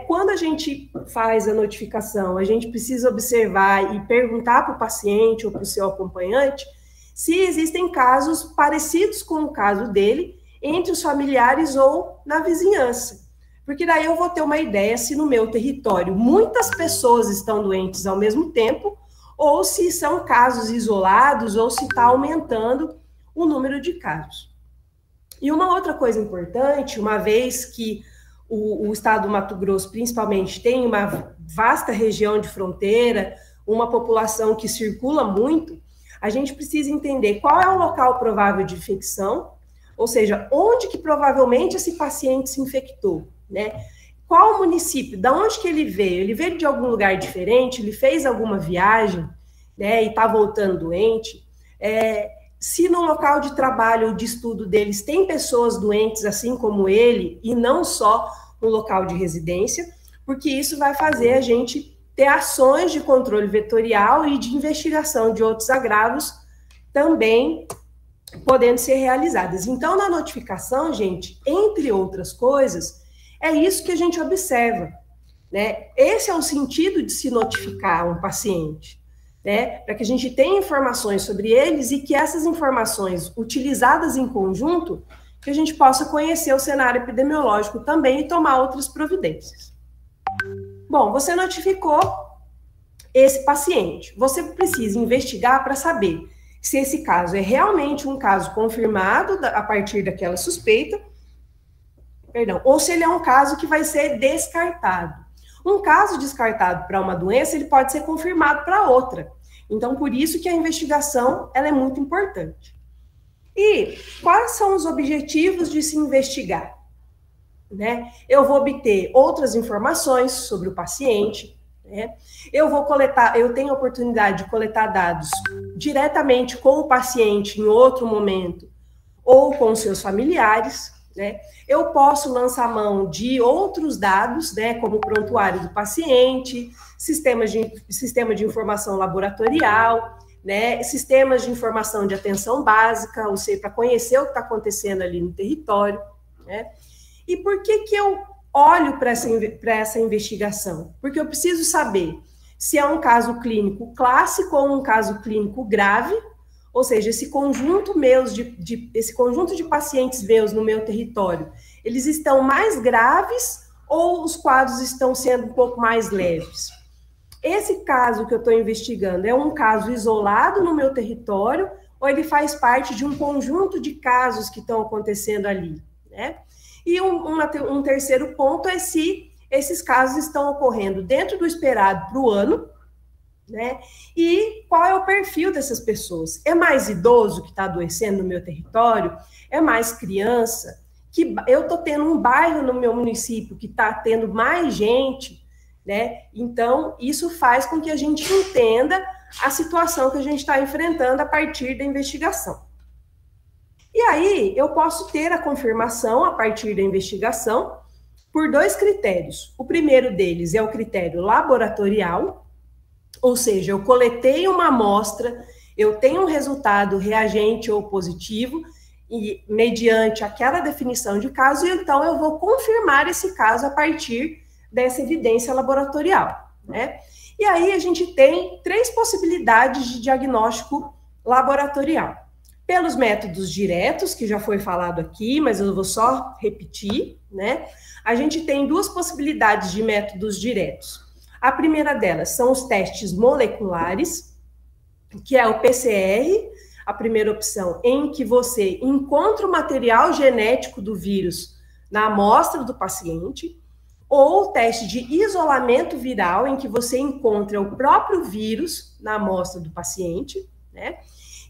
Quando a gente faz a notificação, a gente precisa observar e perguntar para o paciente ou para o seu acompanhante se existem casos parecidos com o caso dele entre os familiares ou na vizinhança. Porque daí eu vou ter uma ideia se no meu território muitas pessoas estão doentes ao mesmo tempo, ou se são casos isolados, ou se está aumentando o número de casos. E uma outra coisa importante, uma vez que o estado do Mato Grosso, principalmente, tem uma vasta região de fronteira, uma população que circula muito, a gente precisa entender qual é o local provável de infecção, ou seja, onde que provavelmente esse paciente se infectou, né? Qual o município, de onde que ele veio? Ele veio de algum lugar diferente? Ele fez alguma viagem, né, e está voltando doente? Se no local de trabalho ou de estudo deles tem pessoas doentes assim como ele, e não só no local de residência, porque isso vai fazer a gente ter ações de controle vetorial e de investigação de outros agravos também podendo ser realizadas. Então, na notificação, gente, entre outras coisas, é isso que a gente observa, né? Esse é o sentido de se notificar um paciente, né? Para que a gente tenha informações sobre eles e que essas informações utilizadas em conjunto, que a gente possa conhecer o cenário epidemiológico também e tomar outras providências. Bom, você notificou esse paciente. Você precisa investigar para saber se esse caso é realmente um caso confirmado a partir daquela suspeita, ou se ele é um caso que vai ser descartado. Um caso descartado para uma doença, ele pode ser confirmado para outra. Então, por isso que a investigação ela é muito importante. E quais são os objetivos de se investigar? Né? Eu vou obter outras informações sobre o paciente, né? Eu tenho a oportunidade de coletar dados diretamente com o paciente em outro momento, ou com seus familiares, né? Eu posso lançar mão de outros dados, né, como o prontuário do paciente, sistema de informação laboratorial, né, sistemas de informação de atenção básica, ou seja, para conhecer o que está acontecendo ali no território, né? E por que eu olho para essa investigação? Porque eu preciso saber se é um caso clínico clássico ou um caso clínico grave, ou seja, esse conjunto de pacientes meus no meu território, eles estão mais graves ou os quadros estão sendo um pouco mais leves? Esse caso que eu estou investigando é um caso isolado no meu território ou ele faz parte de um conjunto de casos que estão acontecendo ali, né? E um terceiro ponto é se esses casos estão ocorrendo dentro do esperado para o ano, né? E qual é o perfil dessas pessoas? É mais idoso que está adoecendo no meu território? É mais criança? Que eu estou tendo um bairro no meu município que está tendo mais gente, né? Então, isso faz com que a gente entenda a situação que a gente está enfrentando a partir da investigação. E aí, eu posso ter a confirmação a partir da investigação por 2 critérios. O primeiro deles é o critério laboratorial, ou seja, eu coletei uma amostra, eu tenho um resultado reagente ou positivo, e mediante aquela definição de caso, então eu vou confirmar esse caso a partir dessa evidência laboratorial, né? E aí a gente tem 3 possibilidades de diagnóstico laboratorial. Pelos métodos diretos, que já foi falado aqui, mas eu vou só repetir, né? A gente tem 2 possibilidades de métodos diretos. A primeira delas são os testes moleculares, que é o PCR, a primeira opção, em que você encontra o material genético do vírus na amostra do paciente, ou o teste de isolamento viral, em que você encontra o próprio vírus na amostra do paciente, né?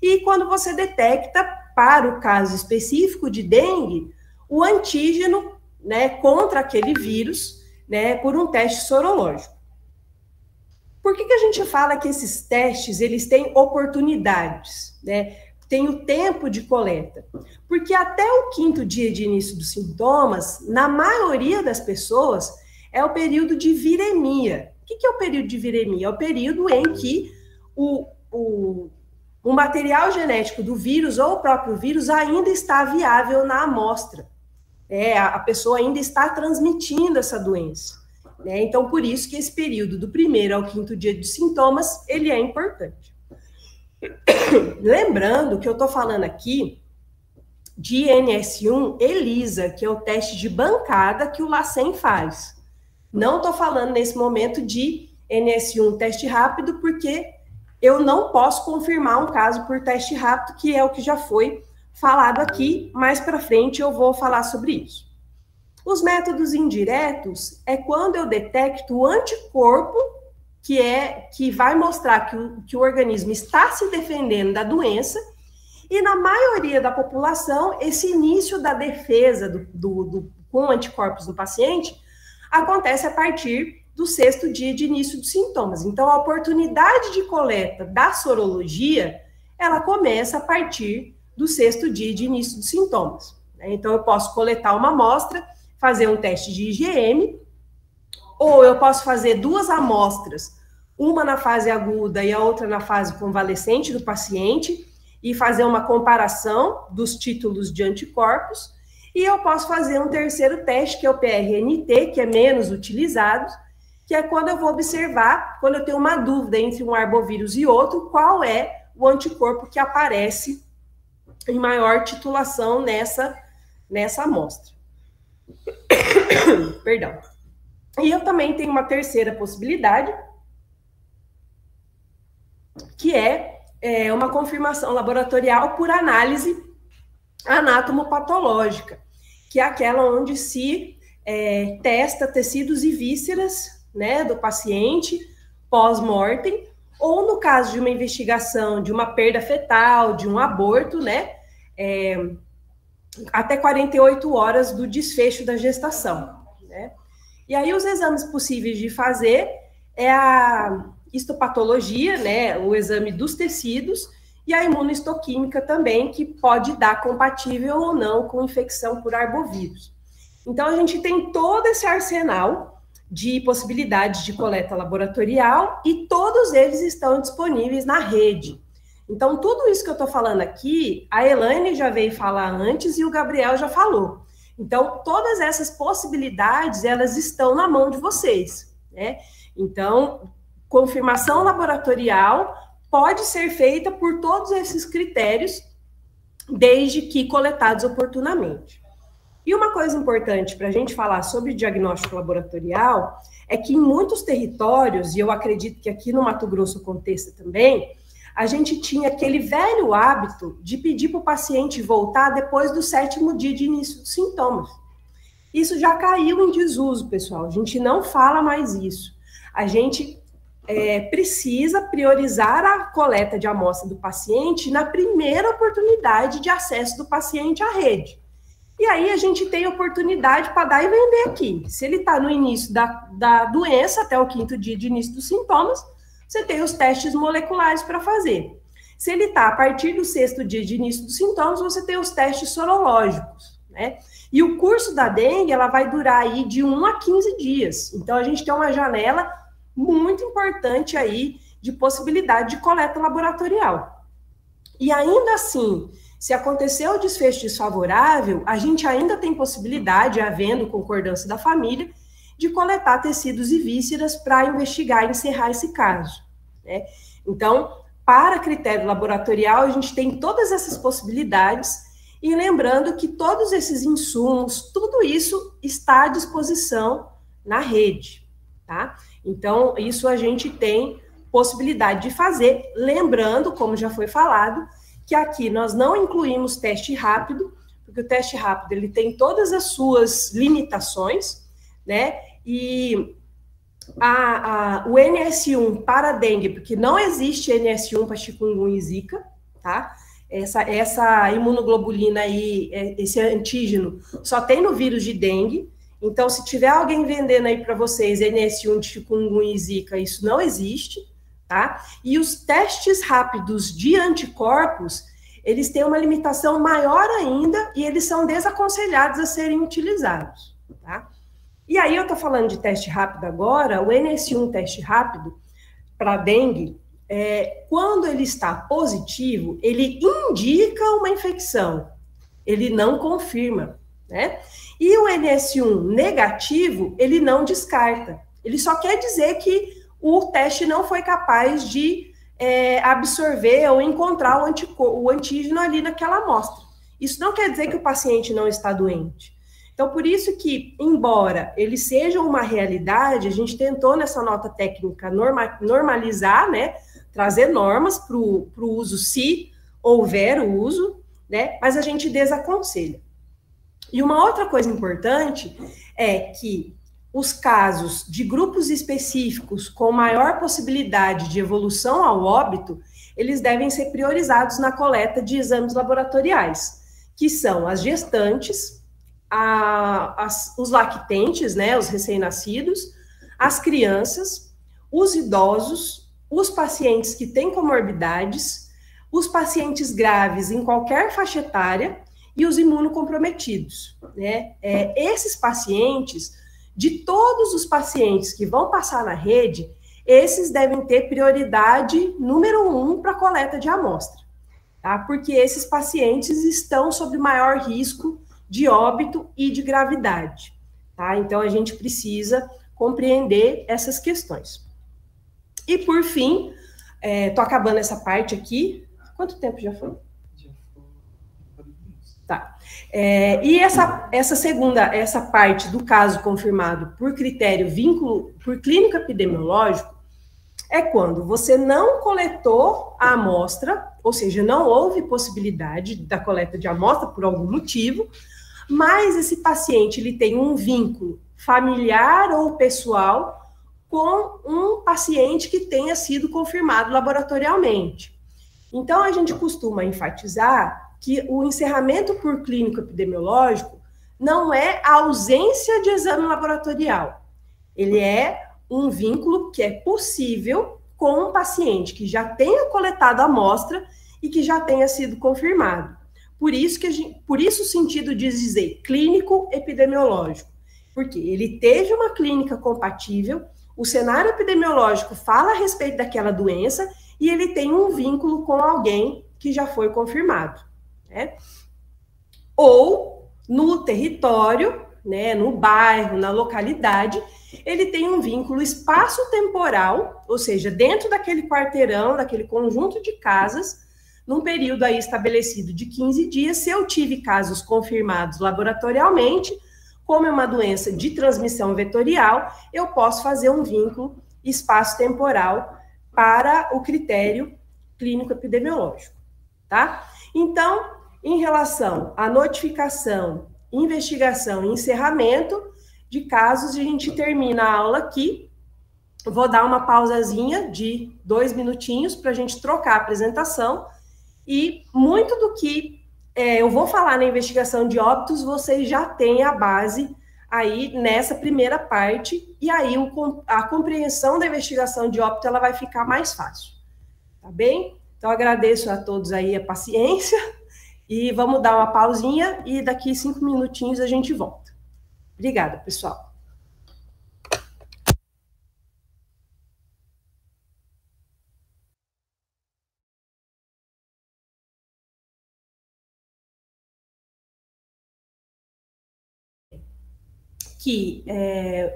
E quando você detecta, para o caso específico de dengue, o antígeno, né, contra aquele vírus, né, por um teste sorológico. Por que a gente fala que esses testes, eles têm oportunidades, né? Tem o tempo de coleta. Porque até o 5º dia de início dos sintomas, na maioria das pessoas, é o período de viremia. O que é o período de viremia? É o período em que o material genético do vírus ou o próprio vírus ainda está viável na amostra. A pessoa ainda está transmitindo essa doença. Né? Então, por isso que esse período do 1º ao 5º dia de sintomas, ele é importante. Lembrando que eu estou falando aqui de NS1 ELISA, que é o teste de bancada que o LACEN faz. Não estou falando nesse momento de NS1 teste rápido, porque eu não posso confirmar um caso por teste rápido, que é o que já foi falado aqui. Mais para frente eu vou falar sobre isso. Os métodos indiretos é quando eu detecto o anticorpo que vai mostrar que o organismo está se defendendo da doença, e na maioria da população, esse início da defesa com anticorpos no paciente acontece a partir do 6º dia de início dos sintomas. Então, a oportunidade de coleta da sorologia, ela começa a partir do 6º dia de início dos sintomas. Então, eu posso coletar uma amostra, fazer um teste de IgM, ou eu posso fazer 2 amostras, uma na fase aguda e a outra na fase convalescente do paciente, e fazer uma comparação dos títulos de anticorpos, e eu posso fazer um terceiro teste, que é o PRNT, que é menos utilizado, que é quando eu vou observar, quando eu tenho uma dúvida entre um arbovírus e outro, qual é o anticorpo que aparece em maior titulação nessa amostra. Perdão. E eu também tenho uma terceira possibilidade, que é uma confirmação laboratorial por análise anatomopatológica, que é aquela onde se testa tecidos e vísceras, né, do paciente pós-mortem, ou no caso de uma investigação de uma perda fetal, de um aborto, né, até 48 horas do desfecho da gestação, né? E aí os exames possíveis de fazer é a histopatologia, né, o exame dos tecidos, e a imunohistoquímica também, que pode dar compatível ou não com infecção por arbovírus. Então, a gente tem todo esse arsenal de possibilidades de coleta laboratorial e todos eles estão disponíveis na rede. Então, tudo isso que eu estou falando aqui, a Elaine já veio falar antes e o Gabriel já falou. Então, todas essas possibilidades, elas estão na mão de vocês, né? Então, confirmação laboratorial pode ser feita por todos esses critérios, desde que coletados oportunamente. E uma coisa importante para a gente falar sobre diagnóstico laboratorial é que em muitos territórios, e eu acredito que aqui no Mato Grosso aconteça também, a gente tinha aquele velho hábito de pedir para o paciente voltar depois do 7º dia de início dos sintomas. Isso já caiu em desuso, pessoal. A gente não fala mais isso. A gente precisa priorizar a coleta de amostra do paciente na primeira oportunidade de acesso do paciente à rede. E aí a gente tem oportunidade para dar e vender aqui. Se ele está no início da doença, até o 5º dia de início dos sintomas, você tem os testes moleculares para fazer. Se ele está a partir do 6º dia de início dos sintomas, você tem os testes sorológicos, né? E o curso da dengue, ela vai durar aí de 1 a 15 dias. Então, a gente tem uma janela muito importante aí de possibilidade de coleta laboratorial. E ainda assim, se acontecer o desfecho desfavorável, a gente ainda tem possibilidade, havendo concordância da família, de coletar tecidos e vísceras para investigar e encerrar esse caso, né? Então, para critério laboratorial, a gente tem todas essas possibilidades, e lembrando que todos esses insumos, tudo isso está à disposição na rede, tá? Então, isso a gente tem possibilidade de fazer, lembrando, como já foi falado, que aqui nós não incluímos teste rápido, porque o teste rápido ele tem todas as suas limitações, né? E o NS1 para dengue, porque não existe NS1 para chikungunya e zika, tá? Essa imunoglobulina aí, esse antígeno, só tem no vírus de dengue. Então, se tiver alguém vendendo aí para vocês NS1 de chikungunya e zika, isso não existe, tá? E os testes rápidos de anticorpos, eles têm uma limitação maior ainda e eles são desaconselhados a serem utilizados, tá? E aí eu tô falando de teste rápido agora, o NS1 teste rápido para dengue, quando ele está positivo, ele indica uma infecção, ele não confirma, né? E o NS1 negativo, ele não descarta, ele só quer dizer que o teste não foi capaz de absorver ou encontrar o antígeno ali naquela amostra. Isso não quer dizer que o paciente não está doente. Então, por isso que, embora ele seja uma realidade, a gente tentou nessa nota técnica normalizar, né, trazer normas para o uso, se houver o uso, né, mas a gente desaconselha. E uma outra coisa importante é que os casos de grupos específicos com maior possibilidade de evolução ao óbito, eles devem ser priorizados na coleta de exames laboratoriais, que são as gestantes, os lactentes, né, os recém-nascidos, as crianças, os idosos, os pacientes que têm comorbidades, os pacientes graves em qualquer faixa etária e os imunocomprometidos, né? Esses pacientes, de todos os pacientes que vão passar na rede, esses devem ter prioridade número 1 para coleta de amostra, tá? Porque esses pacientes estão sob maior risco de óbito e de gravidade, tá? Então, a gente precisa compreender essas questões. E, por fim, tô acabando essa parte aqui. Quanto tempo já foi? Já foi. Tá. E essa parte do caso confirmado por critério vínculo, por clínico epidemiológico, é quando você não coletou a amostra, ou seja, não houve possibilidade da coleta de amostra por algum motivo, mas esse paciente ele tem um vínculo familiar ou pessoal com um paciente que tenha sido confirmado laboratorialmente. Então, a gente costuma enfatizar que o encerramento por clínico epidemiológico não é a ausência de exame laboratorial. Ele é um vínculo que é possível com um paciente que já tenha coletado a amostra e que já tenha sido confirmado. Por isso o sentido de dizer clínico epidemiológico, porque ele teve uma clínica compatível, o cenário epidemiológico fala a respeito daquela doença e ele tem um vínculo com alguém que já foi confirmado, né? Ou no território, né, no bairro, na localidade, ele tem um vínculo espaço-temporal, ou seja, dentro daquele quarteirão, daquele conjunto de casas, num período aí estabelecido de 15 dias, se eu tive casos confirmados laboratorialmente, como é uma doença de transmissão vetorial, eu posso fazer um vínculo espaço-temporal para o critério clínico epidemiológico, tá? Então, em relação à notificação, investigação e encerramento de casos, a gente termina a aula aqui. Vou dar uma pausazinha de 2 minutinhos para a gente trocar a apresentação, e muito do que eu vou falar na investigação de óbitos, vocês já têm a base aí nessa primeira parte, e aí a compreensão da investigação de óbito ela vai ficar mais fácil, tá bem? Então, agradeço a todos aí a paciência, e vamos dar uma pausinha, e daqui 5 minutinhos a gente volta. Obrigada, pessoal. Que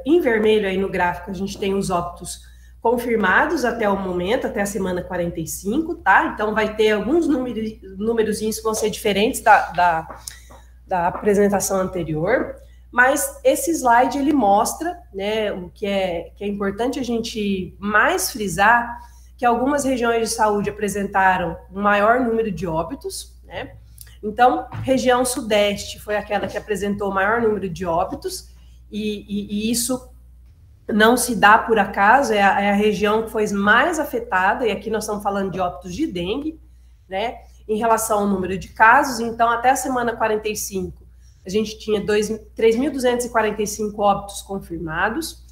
em vermelho aí no gráfico a gente tem os óbitos confirmados até o momento, até a semana 45, tá? Então vai ter alguns númerozinhos que vão ser diferentes da apresentação anterior, mas esse slide ele mostra, né, o que é importante a gente mais frisar, que algumas regiões de saúde apresentaram um maior número de óbitos, né? Então, região sudeste foi aquela que apresentou o maior número de óbitos, e isso não se dá por acaso, é a região que foi mais afetada, e aqui nós estamos falando de óbitos de dengue, né, em relação ao número de casos. Então, até a semana 45, a gente tinha 3.245 óbitos confirmados,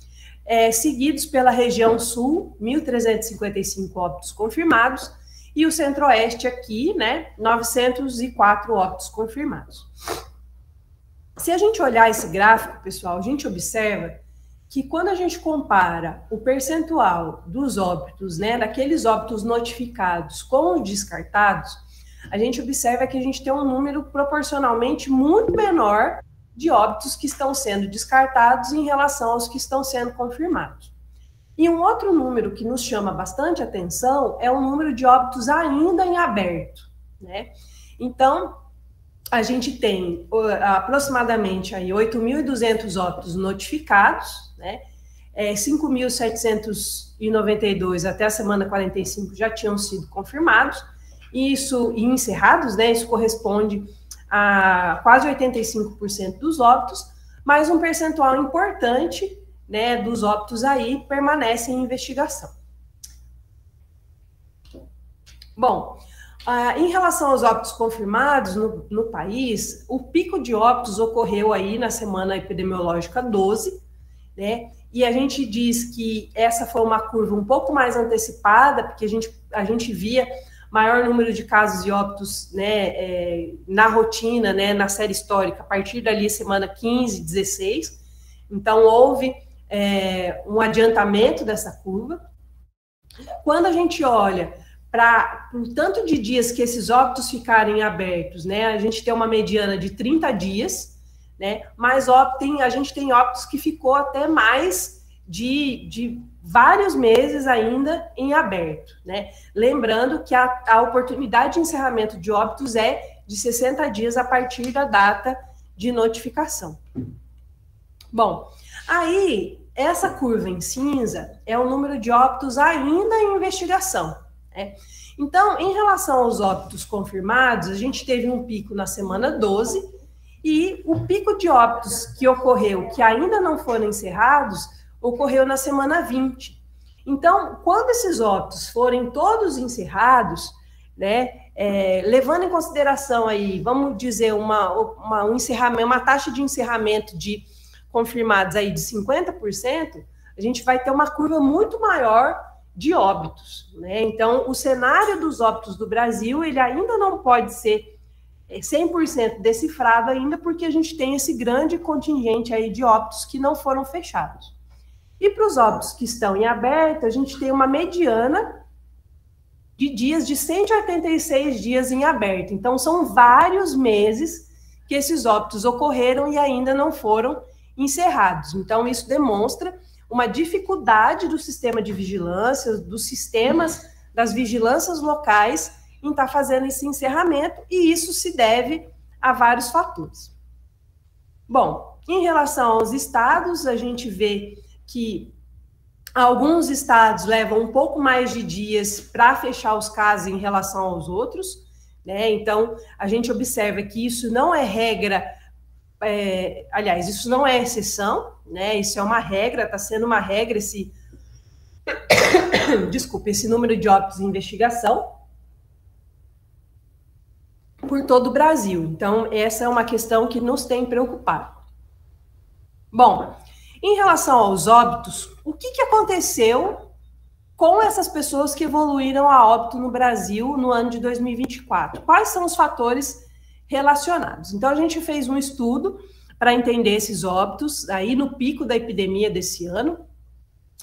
seguidos pela região sul, 1.355 óbitos confirmados, e o centro-oeste aqui, né, 904 óbitos confirmados. Se a gente olhar esse gráfico, pessoal, a gente observa que quando a gente compara o percentual dos óbitos, né, daqueles óbitos notificados com os descartados, a gente observa que a gente tem um número proporcionalmente muito menor de óbitos que estão sendo descartados em relação aos que estão sendo confirmados. E um outro número que nos chama bastante atenção é o número de óbitos ainda em aberto, né? Então, a gente tem aproximadamente aí 8.200 óbitos notificados, né? 5.792 até a semana 45 já tinham sido confirmados, e encerrados, né? Isso corresponde a quase 85% dos óbitos, mas um percentual importante, né, dos óbitos aí permanece em investigação. Bom, em relação aos óbitos confirmados no país, o pico de óbitos ocorreu aí na semana epidemiológica 12, né? E a gente diz que essa foi uma curva um pouco mais antecipada, porque a gente via maior número de casos e óbitos, né, na rotina, né, na série histórica, a partir dali semana 15, 16. Então, houve um adiantamento dessa curva. Quando a gente olha para o tanto de dias que esses óbitos ficarem abertos, né, a gente tem uma mediana de 30 dias, né, mas a gente tem óbitos que ficou até mais de vários meses ainda em aberto, né? Lembrando que a oportunidade de encerramento de óbitos é de 60 dias a partir da data de notificação. Bom, aí essa curva em cinza é o número de óbitos ainda em investigação, né? Então, em relação aos óbitos confirmados, a gente teve um pico na semana 12, e o pico de óbitos que ocorreu, que ainda não foram encerrados, ocorreu na semana 20. Então, quando esses óbitos forem todos encerrados, né, levando em consideração aí, vamos dizer, um encerramento, uma taxa de encerramento de confirmados aí de 50%, a gente vai ter uma curva muito maior de óbitos, né? Então, o cenário dos óbitos do Brasil, ele ainda não pode ser 100% decifrado ainda, porque a gente tem esse grande contingente aí de óbitos que não foram fechados. E para os óbitos que estão em aberto, a gente tem uma mediana de dias de 186 dias em aberto. Então, são vários meses que esses óbitos ocorreram e ainda não foram encerrados. Então, isso demonstra uma dificuldade do sistema de vigilância, dos sistemas das vigilâncias locais em estar fazendo esse encerramento, e isso se deve a vários fatores. Bom, em relação aos estados, a gente vê que alguns estados levam um pouco mais de dias para fechar os casos em relação aos outros, né? Então, a gente observa que isso não é regra, aliás, isso não é exceção, né? Isso é uma regra, está sendo uma regra esse número de óbitos em investigação por todo o Brasil. Então, essa é uma questão que nos tem preocupado. Bom, em relação aos óbitos, o que aconteceu com essas pessoas que evoluíram a óbito no Brasil no ano de 2024? Quais são os fatores relacionados? Então, a gente fez um estudo para entender esses óbitos, aí no pico da epidemia desse ano,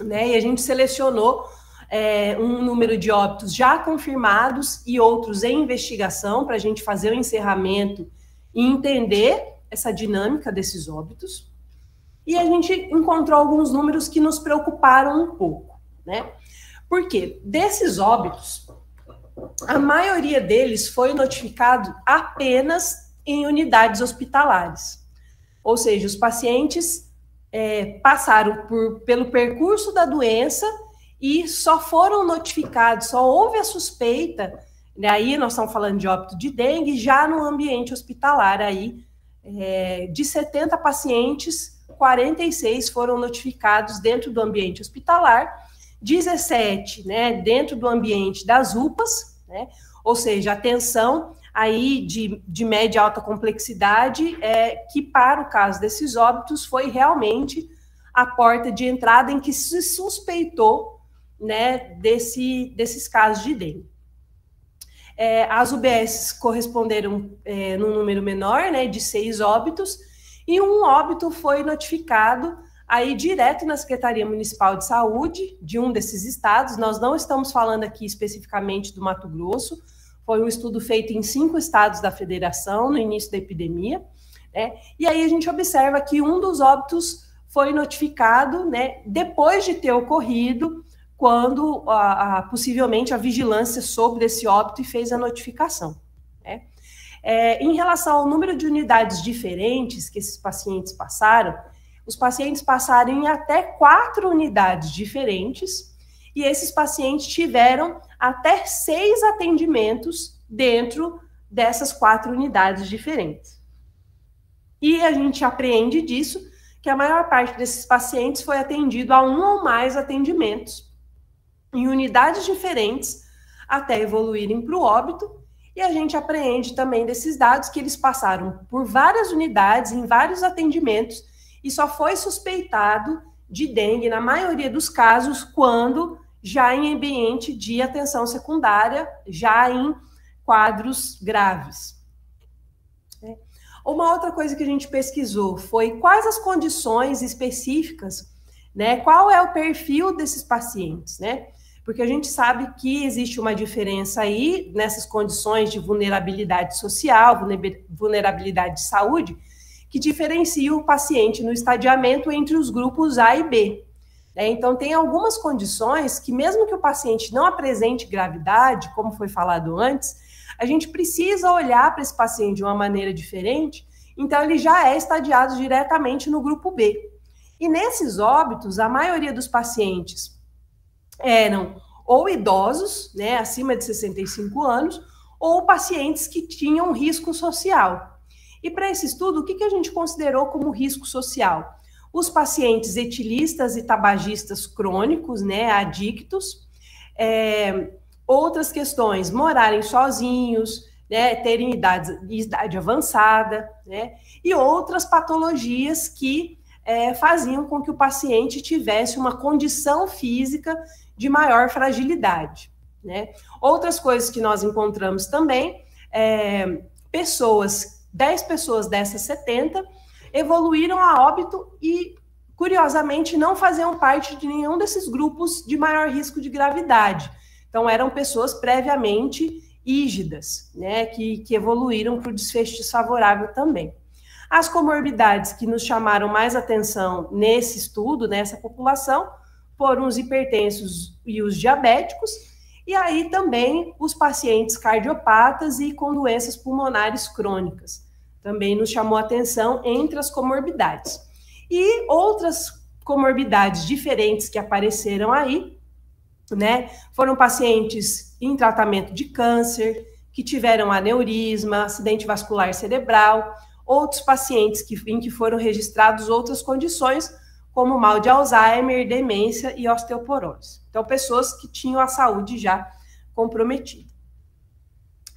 né? E a gente selecionou um número de óbitos já confirmados e outros em investigação para a gente fazer o encerramento e entender essa dinâmica desses óbitos. E a gente encontrou alguns números que nos preocuparam um pouco, né? Porque desses óbitos, a maioria deles foi notificado apenas em unidades hospitalares. Ou seja, os pacientes passaram pelo percurso da doença e só foram notificados, só houve a suspeita, aí nós estamos falando de óbito de dengue, já no ambiente hospitalar, aí de 70 pacientes, 46 foram notificados dentro do ambiente hospitalar, 17, né, dentro do ambiente das UPAs, né, ou seja, atenção aí de média e alta complexidade, que para o caso desses óbitos foi realmente a porta de entrada em que se suspeitou, né, desses casos de dengue. As UBS corresponderam num número menor, né, de 6 óbitos, e um óbito foi notificado aí direto na Secretaria Municipal de Saúde de um desses estados. Nós não estamos falando aqui especificamente do Mato Grosso, foi um estudo feito em 5 estados da federação no início da epidemia, né, e aí a gente observa que um dos óbitos foi notificado, né, depois de ter ocorrido, quando possivelmente a vigilância soube desse óbito e fez a notificação, né? Em relação ao número de unidades diferentes que esses pacientes passaram, os pacientes passaram em até 4 unidades diferentes, e esses pacientes tiveram até 6 atendimentos dentro dessas 4 unidades diferentes. E a gente apreende disso que a maior parte desses pacientes foi atendido a 1 ou mais atendimentos em unidades diferentes até evoluírem para o óbito, e a gente apreende também desses dados que eles passaram por várias unidades, em vários atendimentos, e só foi suspeitado de dengue, na maioria dos casos, quando já em ambiente de atenção secundária, já em quadros graves. Uma outra coisa que a gente pesquisou foi quais as condições específicas, né, qual é o perfil desses pacientes, né? Porque a gente sabe que existe uma diferença aí nessas condições de vulnerabilidade social, vulnerabilidade de saúde, que diferencia o paciente no estadiamento entre os grupos A e B. Então, tem algumas condições que, mesmo que o paciente não apresente gravidade, como foi falado antes, a gente precisa olhar para esse paciente de uma maneira diferente, então ele já é estadiado diretamente no grupo B. E nesses óbitos, a maioria dos pacientes eram ou idosos, né, acima de 65 anos, ou pacientes que tinham risco social. E para esse estudo, o que a gente considerou como risco social? Os pacientes etilistas e tabagistas crônicos, né, adictos, outras questões, morarem sozinhos, né, terem idade avançada, né, e outras patologias que faziam com que o paciente tivesse uma condição física de maior fragilidade, né? Outras coisas que nós encontramos também, 10 pessoas dessas 70 evoluíram a óbito e, curiosamente, não faziam parte de nenhum desses grupos de maior risco de gravidade. Então, eram pessoas previamente ígidas, né, que evoluíram para o desfecho desfavorável também. As comorbidades que nos chamaram mais atenção nesse estudo, nessa população, foram os hipertensos e os diabéticos, e aí também os pacientes cardiopatas e com doenças pulmonares crônicas. Também nos chamou a atenção entre as comorbidades. E outras comorbidades diferentes que apareceram aí, né, foram pacientes em tratamento de câncer, que tiveram aneurisma, acidente vascular cerebral, outros pacientes em que foram registrados outras condições, como mal de Alzheimer, demência e osteoporose. Então, pessoas que tinham a saúde já comprometida.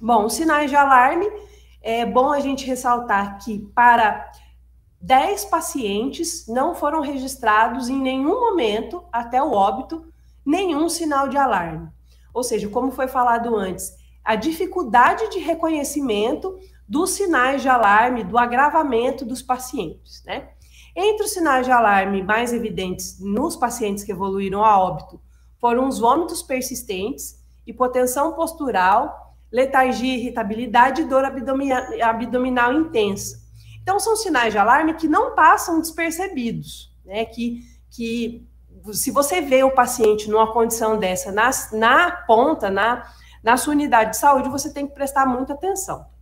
Bom, os sinais de alarme, é bom a gente ressaltar que para 10 pacientes não foram registrados em nenhum momento, até o óbito, nenhum sinal de alarme. Ou seja, como foi falado antes, a dificuldade de reconhecimento dos sinais de alarme, do agravamento dos pacientes, né? Entre os sinais de alarme mais evidentes nos pacientes que evoluíram a óbito foram os vômitos persistentes, hipotensão postural, letargia, irritabilidade e dor abdominal intensa. Então, são sinais de alarme que não passam despercebidos, né? Que se você vê o paciente numa condição dessa na ponta, na sua unidade de saúde, você tem que prestar muita atenção.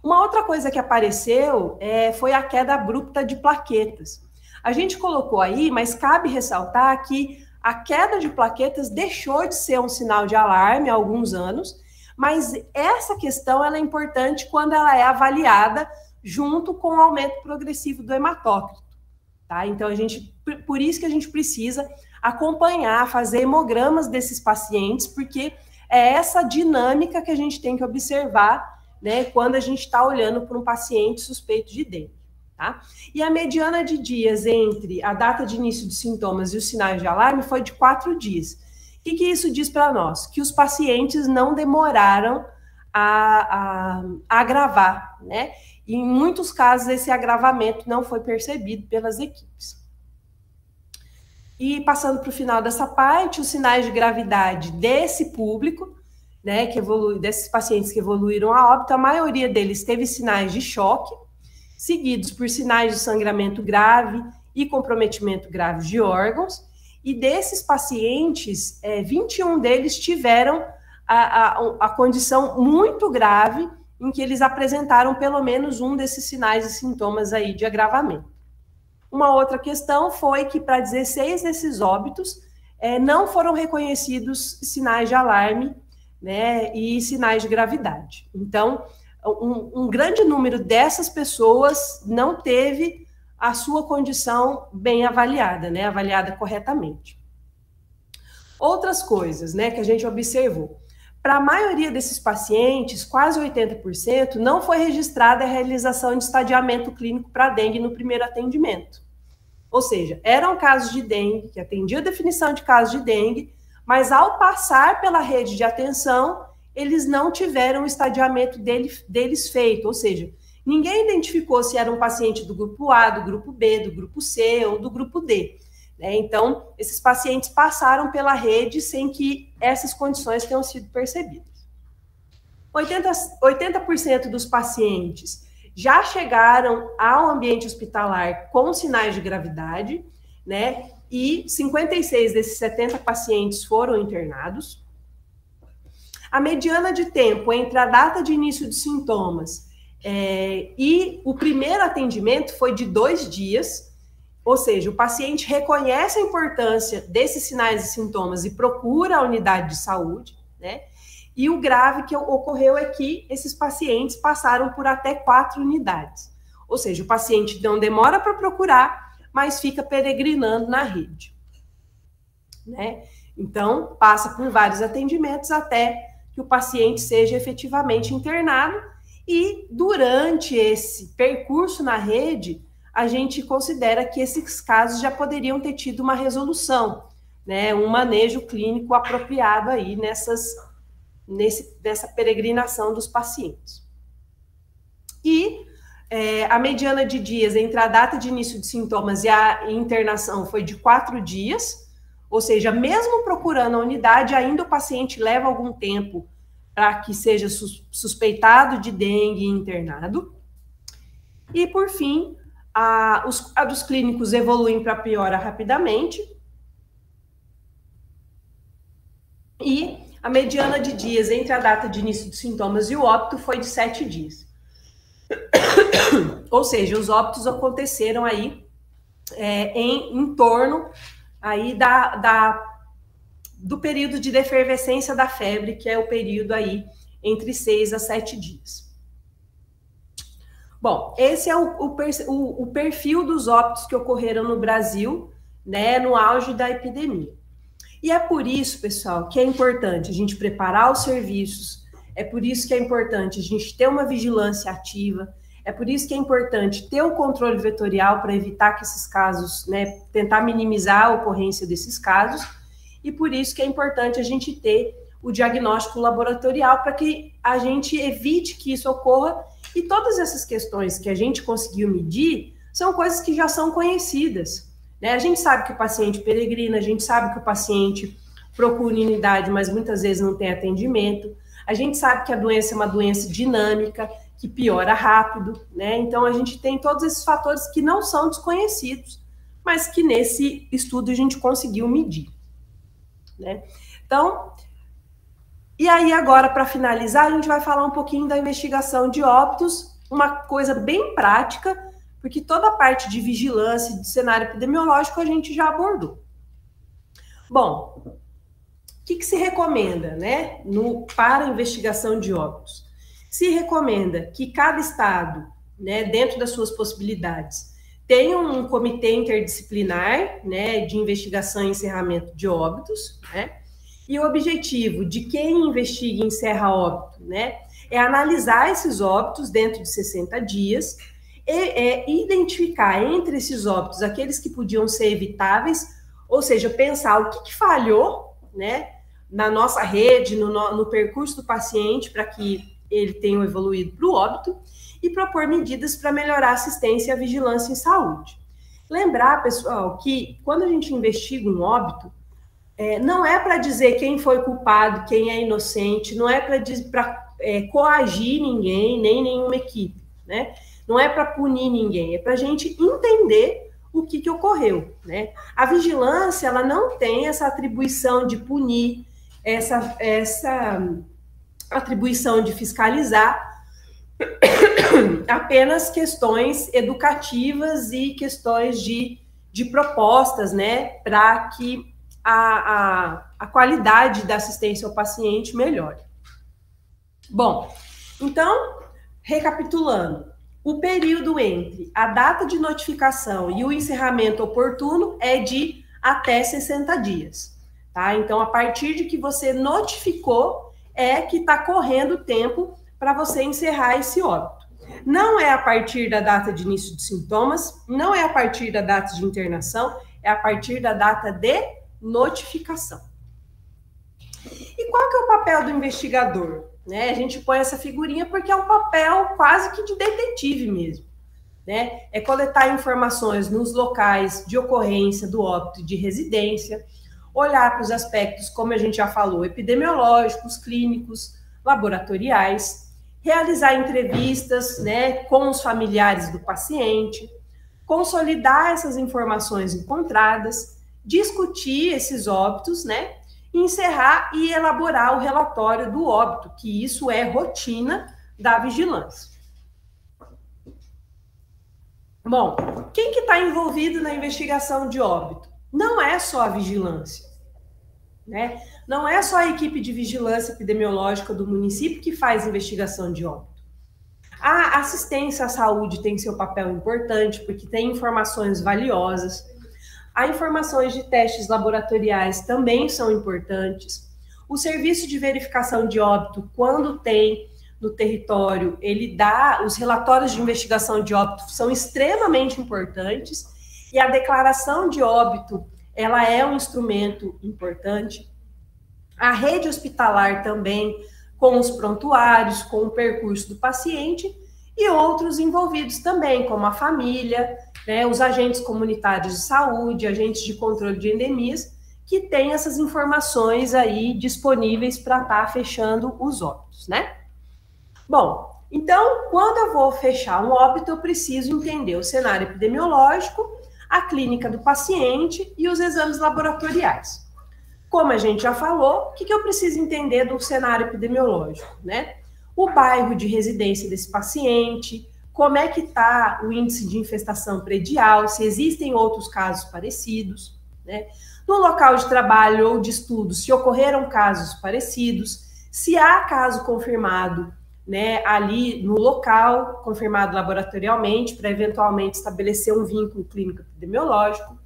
Uma outra coisa que apareceu foi a queda abrupta de plaquetas. A gente colocou aí, mas cabe ressaltar que a queda de plaquetas deixou de ser um sinal de alarme há alguns anos, mas essa questão ela é importante quando ela é avaliada junto com o aumento progressivo do hematócrito, tá? Então, por isso que a gente precisa acompanhar, fazer hemogramas desses pacientes, porque é essa dinâmica que a gente tem que observar, né, quando a gente está olhando para um paciente suspeito de dengue, tá? E a mediana de dias entre a data de início de sintomas e os sinais de alarme foi de 4 dias. O que isso diz para nós? Que os pacientes não demoraram a agravar, né? E em muitos casos esse agravamento não foi percebido pelas equipes. E passando para o final dessa parte, os sinais de gravidade desse público, né, desses pacientes que evoluíram a óbito, a maioria deles teve sinais de choque, seguidos por sinais de sangramento grave e comprometimento grave de órgãos, e desses pacientes, 21 deles tiveram a condição muito grave em que eles apresentaram pelo menos um desses sinais e sintomas aí de agravamento. Uma outra questão foi que para 16 desses óbitos não foram reconhecidos sinais de alarme, né, e sinais de gravidade. Então, um grande número dessas pessoas não teve a sua condição bem avaliada, né, avaliada corretamente. Outras coisas, né, que a gente observou. Para a maioria desses pacientes, quase 80%, não foi registrada a realização de estadiamento clínico para dengue no primeiro atendimento. Ou seja, eram casos de dengue, que atendiam a definição de casos de dengue, mas ao passar pela rede de atenção, eles não tiveram o estadiamento deles feito, ou seja, ninguém identificou se era um paciente do grupo A, do grupo B, do grupo C ou do grupo D. Né? Então, esses pacientes passaram pela rede sem que essas condições tenham sido percebidas. 80% dos pacientes já chegaram ao ambiente hospitalar com sinais de gravidade, né? E 56 desses 70 pacientes foram internados. A mediana de tempo entre a data de início de sintomas e o primeiro atendimento foi de 2 dias, ou seja, o paciente reconhece a importância desses sinais e sintomas e procura a unidade de saúde, né? E o grave que ocorreu é que esses pacientes passaram por até 4 unidades. Ou seja, o paciente não demora para procurar, mas fica peregrinando na rede, né? Então, passa por vários atendimentos até que o paciente seja efetivamente internado e durante esse percurso na rede, a gente considera que esses casos já poderiam ter tido uma resolução, né? Um manejo clínico apropriado aí nessa peregrinação dos pacientes. E a mediana de dias entre a data de início de sintomas e a internação foi de 4 dias, ou seja, mesmo procurando a unidade, ainda o paciente leva algum tempo para que seja suspeitado de dengue e internado. E, por fim, a dos clínicos evoluem para piora rapidamente. E a mediana de dias entre a data de início dos sintomas e o óbito foi de 7 dias. Ou seja, os óbitos aconteceram aí em torno aí do período de defervescência da febre, que é o período aí entre 6 a 7 dias. Bom, esse é o perfil dos óbitos que ocorreram no Brasil, né, no auge da epidemia. E é por isso, pessoal, que é importante a gente preparar os serviços, é por isso que é importante a gente ter uma vigilância ativa, é por isso que é importante ter o controle vetorial para evitar que esses casos, né, tentar minimizar a ocorrência desses casos, e por isso que é importante a gente ter o diagnóstico laboratorial para que a gente evite que isso ocorra. E todas essas questões que a gente conseguiu medir são coisas que já são conhecidas, né? A gente sabe que o paciente peregrina, a gente sabe que o paciente procura unidade, mas muitas vezes não tem atendimento. A gente sabe que a doença é uma doença dinâmica, que piora rápido, né? Então, a gente tem todos esses fatores que não são desconhecidos, mas que nesse estudo a gente conseguiu medir, né? Então, e aí agora, para finalizar, a gente vai falar um pouquinho da investigação de óbitos, uma coisa bem prática, porque toda a parte de vigilância de cenário epidemiológico a gente já abordou. Bom, o que se recomenda, né, para a investigação de óbitos? Se recomenda que cada estado, né, dentro das suas possibilidades, tenha um comitê interdisciplinar, né, de investigação e encerramento de óbitos, né? E o objetivo de quem investiga e encerra óbito, né, é analisar esses óbitos dentro de 60 dias e identificar entre esses óbitos aqueles que podiam ser evitáveis, ou seja, pensar o que falhou, né, na nossa rede, no percurso do paciente para que ele tenha evoluído para o óbito e propor medidas para melhorar a assistência e a vigilância em saúde. Lembrar, pessoal, que quando a gente investiga um óbito, não é para dizer quem foi culpado, quem é inocente, não é para coagir ninguém, nem nenhuma equipe, né? Não é para punir ninguém, é para a gente entender o que ocorreu, né? A vigilância, ela não tem essa atribuição de punir, essa atribuição de fiscalizar, apenas questões educativas e questões de propostas, né, para que a qualidade da assistência ao paciente melhore. Bom, então, recapitulando, o período entre a data de notificação e o encerramento oportuno é de até 60 dias, tá? Então, a partir de que você notificou, é que está correndo o tempo para você encerrar esse óbito. Não é a partir da data de início de sintomas, não é a partir da data de internação, é a partir da data de notificação. E qual que é o papel do investigador? Né? A gente põe essa figurinha porque é um papel quase que de detetive mesmo, né? É coletar informações nos locais de ocorrência do óbito e de residência, olhar para os aspectos, como a gente já falou, epidemiológicos, clínicos, laboratoriais, realizar entrevistas, né, com os familiares do paciente, consolidar essas informações encontradas, discutir esses óbitos, né, encerrar e elaborar o relatório do óbito, que isso é rotina da vigilância. Bom, quem que está envolvido na investigação de óbito? Não é só a vigilância, né? Não é só a equipe de vigilância epidemiológica do município que faz investigação de óbito. A assistência à saúde tem seu papel importante, porque tem informações valiosas. As informações de testes laboratoriais também são importantes. O serviço de verificação de óbito, quando tem no território, ele dá, os relatórios de investigação de óbito são extremamente importantes, e a declaração de óbito, ela é um instrumento importante. A rede hospitalar também, com os prontuários, com o percurso do paciente, e outros envolvidos também, como a família, né, os agentes comunitários de saúde, agentes de controle de endemias, que têm essas informações aí disponíveis para estar fechando os óbitos, né? Bom, então, quando eu vou fechar um óbito, eu preciso entender o cenário epidemiológico, a clínica do paciente e os exames laboratoriais. Como a gente já falou, o que eu preciso entender do cenário epidemiológico, né? O bairro de residência desse paciente, como é que está o índice de infestação predial, se existem outros casos parecidos, né? No local de trabalho ou de estudo, se ocorreram casos parecidos, se há caso confirmado, né, ali no local, confirmado laboratorialmente, para eventualmente estabelecer um vínculo clínico epidemiológico.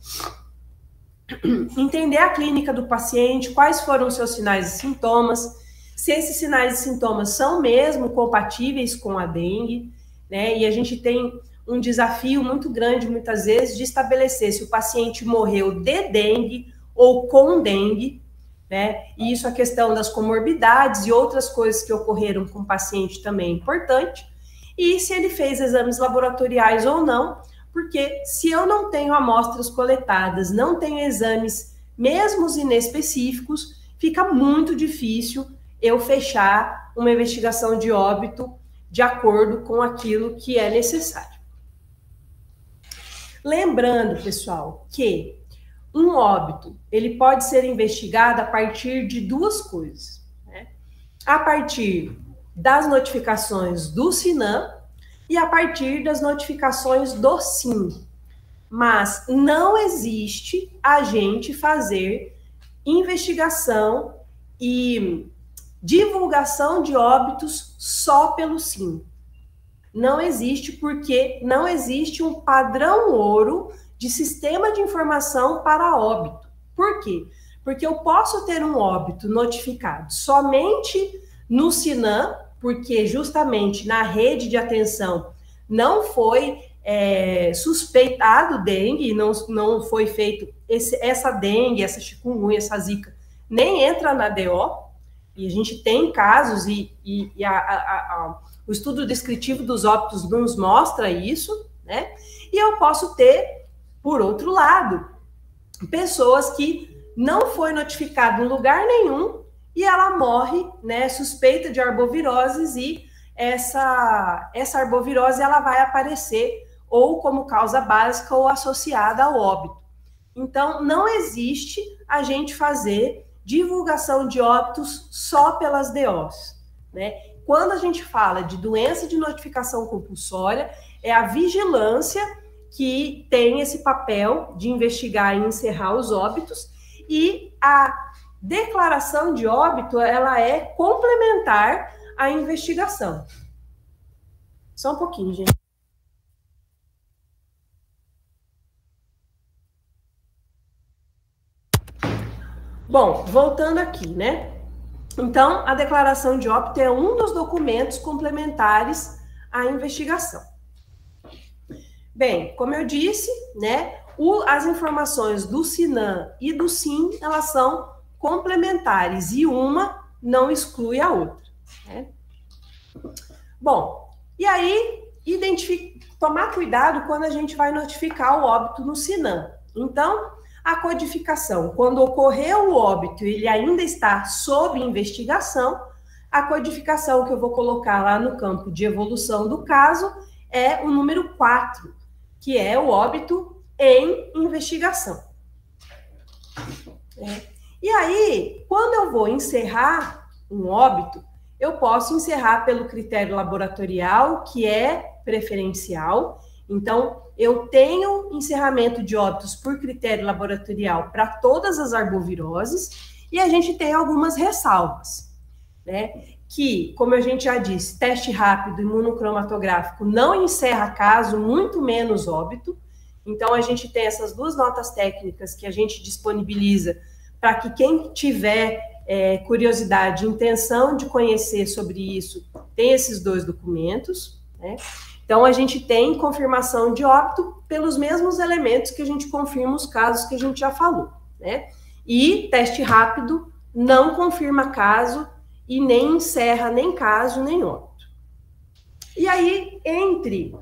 Entender a clínica do paciente, quais foram os seus sinais e sintomas, se esses sinais e sintomas são mesmo compatíveis com a dengue, né? E a gente tem um desafio muito grande, muitas vezes, de estabelecer se o paciente morreu de dengue ou com dengue, né? E isso, a questão das comorbidades e outras coisas que ocorreram com o paciente também é importante. E se ele fez exames laboratoriais ou não, porque se eu não tenho amostras coletadas, não tenho exames, mesmo os inespecíficos, fica muito difícil eu fechar uma investigação de óbito de acordo com aquilo que é necessário. Lembrando, pessoal, que um óbito, ele pode ser investigado a partir de duas coisas, né? A partir das notificações do SINAM e a partir das notificações do SIM. Mas não existe a gente fazer investigação e divulgação de óbitos só pelo SIM. Não existe, porque não existe um padrão ouro de sistema de informação para óbito. Por quê? Porque eu posso ter um óbito notificado somente no SINAM, porque justamente na rede de atenção não foi suspeitado dengue, não foi feito essa dengue, essa chikungunya, essa zika, nem entra na DO, e a gente tem casos, o estudo descritivo dos óbitos nos mostra isso, né? E eu posso ter, por outro lado, pessoas que não foi notificado em lugar nenhum e ela morre, né, suspeita de arbovirose, e essa arbovirose ela vai aparecer ou como causa básica ou associada ao óbito. Então, não existe a gente fazer divulgação de óbitos só pelas DOs, né? Quando a gente fala de doença de notificação compulsória, é a vigilância que tem esse papel de investigar e encerrar os óbitos, e a declaração de óbito, ela é complementar à investigação. Só um pouquinho, gente. Bom, voltando aqui, né? Então, a declaração de óbito é um dos documentos complementares à investigação. Bem, como eu disse, né, as informações do SINAM e do SIM, elas são complementares e uma não exclui a outra, né? Bom, e aí, tomar cuidado quando a gente vai notificar o óbito no SINAM. Então, a codificação, quando ocorreu o óbito e ele ainda está sob investigação, a codificação que eu vou colocar lá no campo de evolução do caso é o número 4, que é o óbito em investigação. E aí, quando eu vou encerrar um óbito, eu posso encerrar pelo critério laboratorial, que é preferencial. Então, eu tenho encerramento de óbitos por critério laboratorial para todas as arboviroses, e a gente tem algumas ressalvas, né? Que, como a gente já disse, teste rápido imunocromatográfico não encerra caso, muito menos óbito. Então, a gente tem essas duas notas técnicas que a gente disponibiliza para que quem tiver curiosidade, intenção de conhecer sobre isso, tem esses dois documentos, né? Então, a gente tem confirmação de óbito pelos mesmos elementos que a gente confirma os casos que a gente já falou, né? E teste rápido não confirma caso e nem encerra nem caso, nem óbito. E aí, entre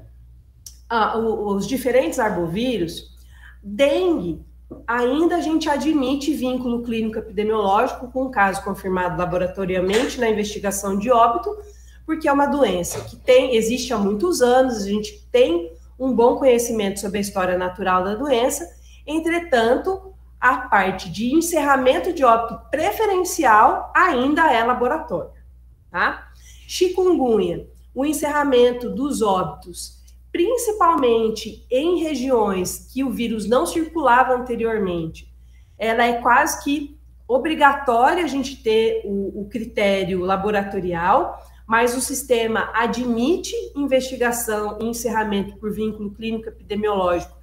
os diferentes arbovírus, dengue, ainda a gente admite vínculo clínico epidemiológico com caso confirmado laboratorialmente na investigação de óbito, porque é uma doença que existe há muitos anos, a gente tem um bom conhecimento sobre a história natural da doença. Entretanto, a parte de encerramento de óbito preferencial ainda é laboratório, tá? Chikungunya, o encerramento dos óbitos, principalmente em regiões que o vírus não circulava anteriormente, ela é quase que obrigatória a gente ter o critério laboratorial, mas o sistema admite investigação e encerramento por vínculo clínico epidemiológico,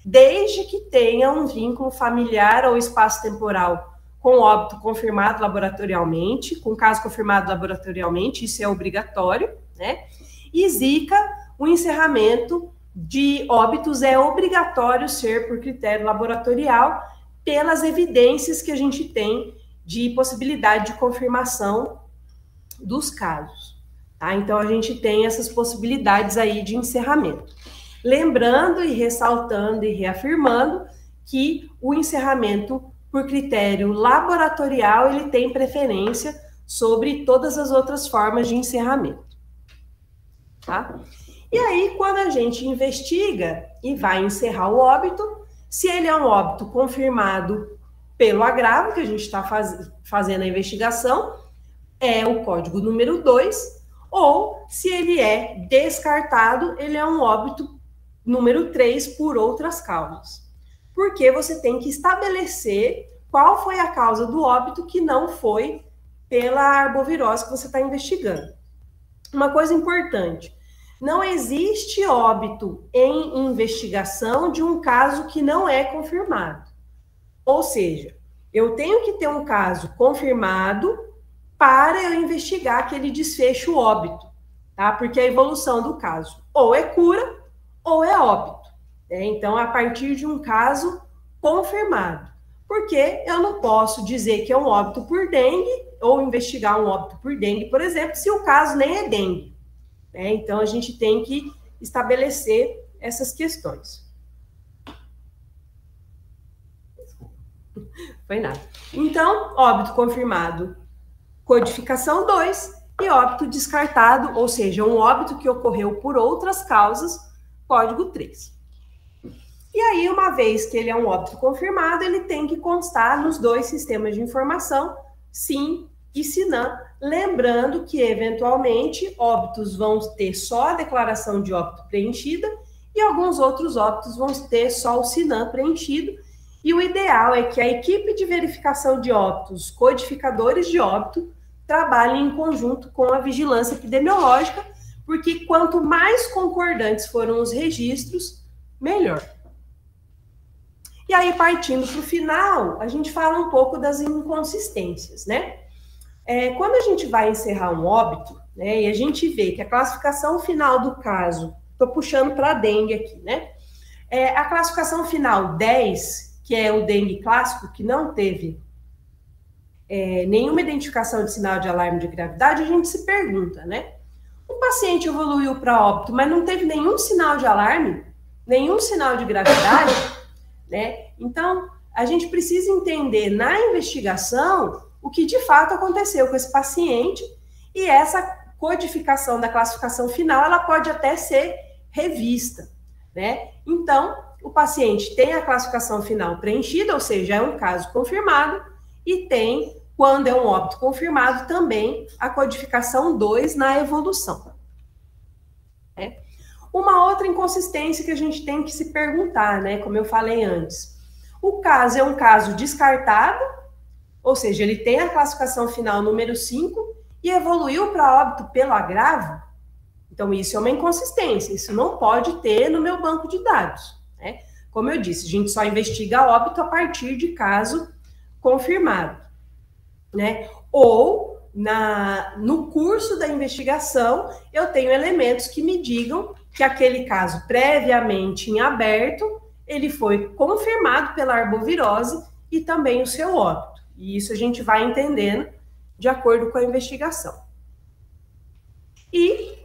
desde que tenha um vínculo familiar ou espaço-temporal com óbito confirmado laboratorialmente, com caso confirmado laboratorialmente, isso é obrigatório, né? E Zika, o encerramento de óbitos é obrigatório ser por critério laboratorial, pelas evidências que a gente tem de possibilidade de confirmação dos casos, tá? Então, a gente tem essas possibilidades aí de encerramento. Lembrando e ressaltando e reafirmando que o encerramento por critério laboratorial, ele tem preferência sobre todas as outras formas de encerramento, tá? E aí, quando a gente investiga e vai encerrar o óbito, se ele é um óbito confirmado pelo agravo, que a gente está fazendo a investigação, é o código número 2, ou se ele é descartado, ele é um óbito número 3 por outras causas. Porque você tem que estabelecer qual foi a causa do óbito que não foi pela arbovirose que você está investigando. Uma coisa importante, não existe óbito em investigação de um caso que não é confirmado. Ou seja, eu tenho que ter um caso confirmado para eu investigar aquele desfecho óbito, tá? Porque a evolução do caso ou é cura ou é óbito, né? Então, a partir de um caso confirmado. Porque eu não posso dizer que é um óbito por dengue ou investigar um óbito por dengue, por exemplo, se o caso nem é dengue, né? Então, a gente tem que estabelecer essas questões. Foi nada. Então, óbito confirmado, codificação 2, e óbito descartado, ou seja, um óbito que ocorreu por outras causas, código 3. E aí, uma vez que ele é um óbito confirmado, ele tem que constar nos dois sistemas de informação, SIM e SINAM, lembrando que, eventualmente, óbitos vão ter só a declaração de óbito preenchida e alguns outros óbitos vão ter só o SINAM preenchido. E o ideal é que a equipe de verificação de óbitos, codificadores de óbito, trabalhem em conjunto com a vigilância epidemiológica, porque quanto mais concordantes foram os registros, melhor. E aí, partindo para o final, a gente fala um pouco das inconsistências, né? Quando a gente vai encerrar um óbito, né, e a gente vê que a classificação final do caso, estou puxando para a dengue aqui, né? A classificação final 10, que é o dengue clássico, que não teve nenhuma identificação de sinal de alarme de gravidade, a gente se pergunta, né? O paciente evoluiu para óbito, mas não teve nenhum sinal de alarme, nenhum sinal de gravidade, né? Então, a gente precisa entender na investigação o que de fato aconteceu com esse paciente, e essa codificação da classificação final, ela pode até ser revista, né? Então, o paciente tem a classificação final preenchida, ou seja, é um caso confirmado, e tem, quando é um óbito confirmado, também a codificação 2 na evolução. Uma outra inconsistência que a gente tem que se perguntar, né? Como eu falei antes. O caso é um caso descartado, ou seja, ele tem a classificação final número 5 e evoluiu para óbito pelo agravo. Então, isso é uma inconsistência, isso não pode ter no meu banco de dados, né? Como eu disse, a gente só investiga óbito a partir de caso confirmado, né? Ou, no curso da investigação, eu tenho elementos que me digam que aquele caso previamente em aberto, ele foi confirmado pela arbovirose e também o seu óbito. E isso a gente vai entendendo de acordo com a investigação. E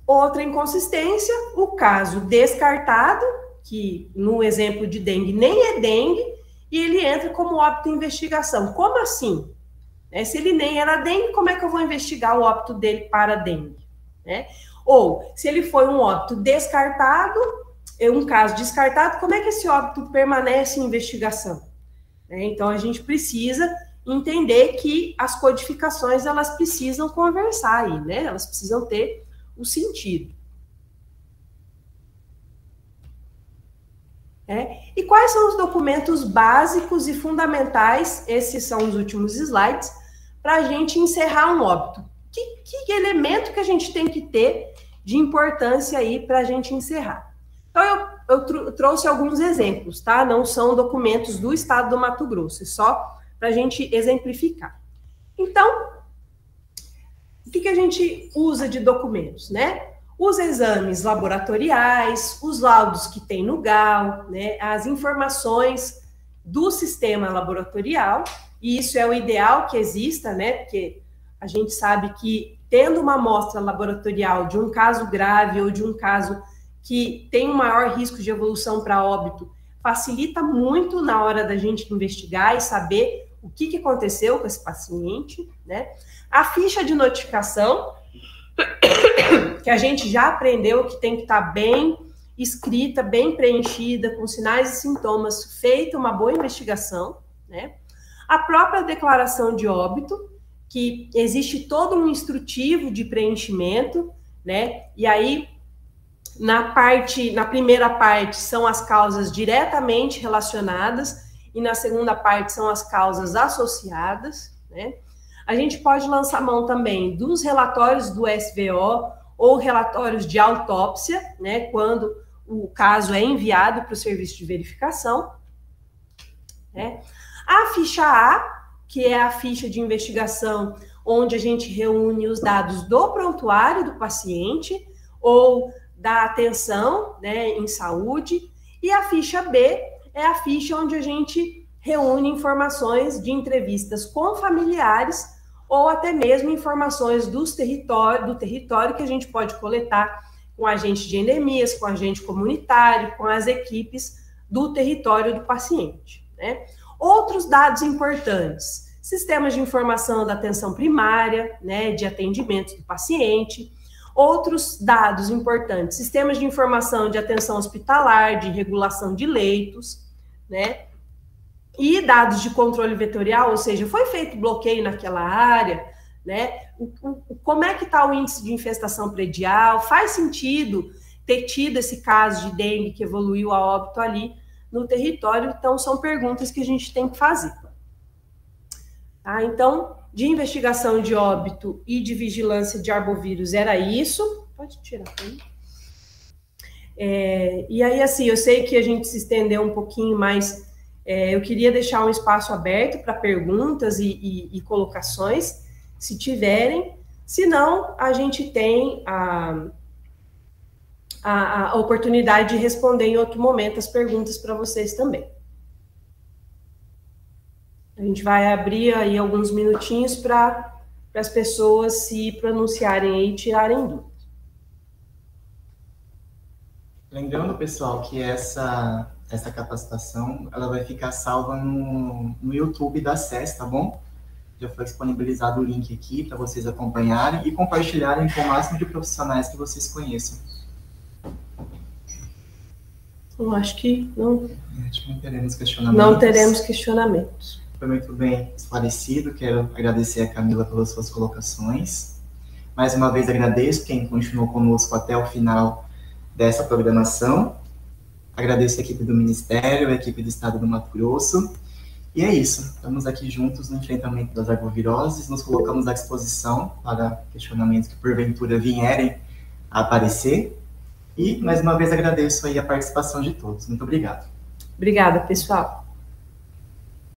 outra inconsistência, o caso descartado, que no exemplo de dengue nem é dengue, e ele entra como óbito em investigação. Como assim? Se ele nem era dengue, como é que eu vou investigar o óbito dele para dengue? Ou, se ele foi um óbito descartado, um caso descartado, como é que esse óbito permanece em investigação? né? Então, a gente precisa entender que as codificações, elas precisam conversar aí, né? Elas precisam ter o sentido. E quais são os documentos básicos e fundamentais, esses são os últimos slides, para a gente encerrar um óbito? Que elemento que a gente tem que ter de importância aí para a gente encerrar? Então, eu trouxe alguns exemplos, tá? Não são documentos do estado do Mato Grosso, é só para a gente exemplificar. Então, o que a gente usa de documentos, né? Os exames laboratoriais, os laudos que tem no GAL, né? As informações do sistema laboratorial, e isso é o ideal que exista, né? Porque a gente sabe que tendo uma amostra laboratorial de um caso grave ou de um caso que tem um maior risco de evolução para óbito, facilita muito na hora da gente investigar e saber o que aconteceu com esse paciente, né? A ficha de notificação, que a gente já aprendeu que tem que estar bem escrita, bem preenchida, com sinais e sintomas, feita uma boa investigação, né? A própria declaração de óbito, que existe todo um instrutivo de preenchimento, né? E aí, na primeira parte, são as causas diretamente relacionadas, e na segunda parte são as causas associadas, né? A gente pode lançar mão também dos relatórios do SVO ou relatórios de autópsia, né, quando o caso é enviado para o serviço de verificação, né? A ficha A, que é a ficha de investigação, onde a gente reúne os dados do prontuário do paciente ou da atenção, né, em saúde, e a ficha B é a ficha onde a gente reúne informações de entrevistas com familiares ou até mesmo informações do território que a gente pode coletar com agente de endemias, com agente comunitário, com as equipes do território do paciente, né? Outros dados importantes, sistemas de informação da atenção primária, né, de atendimento do paciente. Outros dados importantes, sistemas de informação de atenção hospitalar, de regulação de leitos, né? E dados de controle vetorial, ou seja, foi feito bloqueio naquela área, né? Como é que está o índice de infestação predial? Faz sentido ter tido esse caso de dengue que evoluiu a óbito ali no território? Então, são perguntas que a gente tem que fazer. Tá? Então, de investigação de óbito e de vigilância de arbovírus era isso. Pode tirar para mim. E aí, assim, eu sei que a gente se estendeu um pouquinho, mas eu queria deixar um espaço aberto para perguntas e colocações, se tiverem. Se não, a gente tem a oportunidade de responder em outro momento as perguntas para vocês também. A gente vai abrir aí alguns minutinhos para as pessoas se pronunciarem aí e tirarem dúvidas. Lembrando, pessoal, que essa capacitação ela vai ficar salva no YouTube da SES, tá bom? Já foi disponibilizado o link aqui para vocês acompanharem e compartilharem com o máximo de profissionais que vocês conheçam. Eu acho que não. Acho que não teremos questionamentos. Não teremos questionamentos. Foi muito bem esclarecido. Quero agradecer a Camila pelas suas colocações. Mais uma vez agradeço quem continuou conosco até o final dessa programação. Agradeço a equipe do Ministério, a equipe do Estado do Mato Grosso. E é isso. Estamos aqui juntos no enfrentamento das arboviroses. Nos colocamos à disposição para questionamentos que porventura vierem a aparecer. E, mais uma vez, agradeço aí a participação de todos. Muito obrigado. Obrigada, pessoal.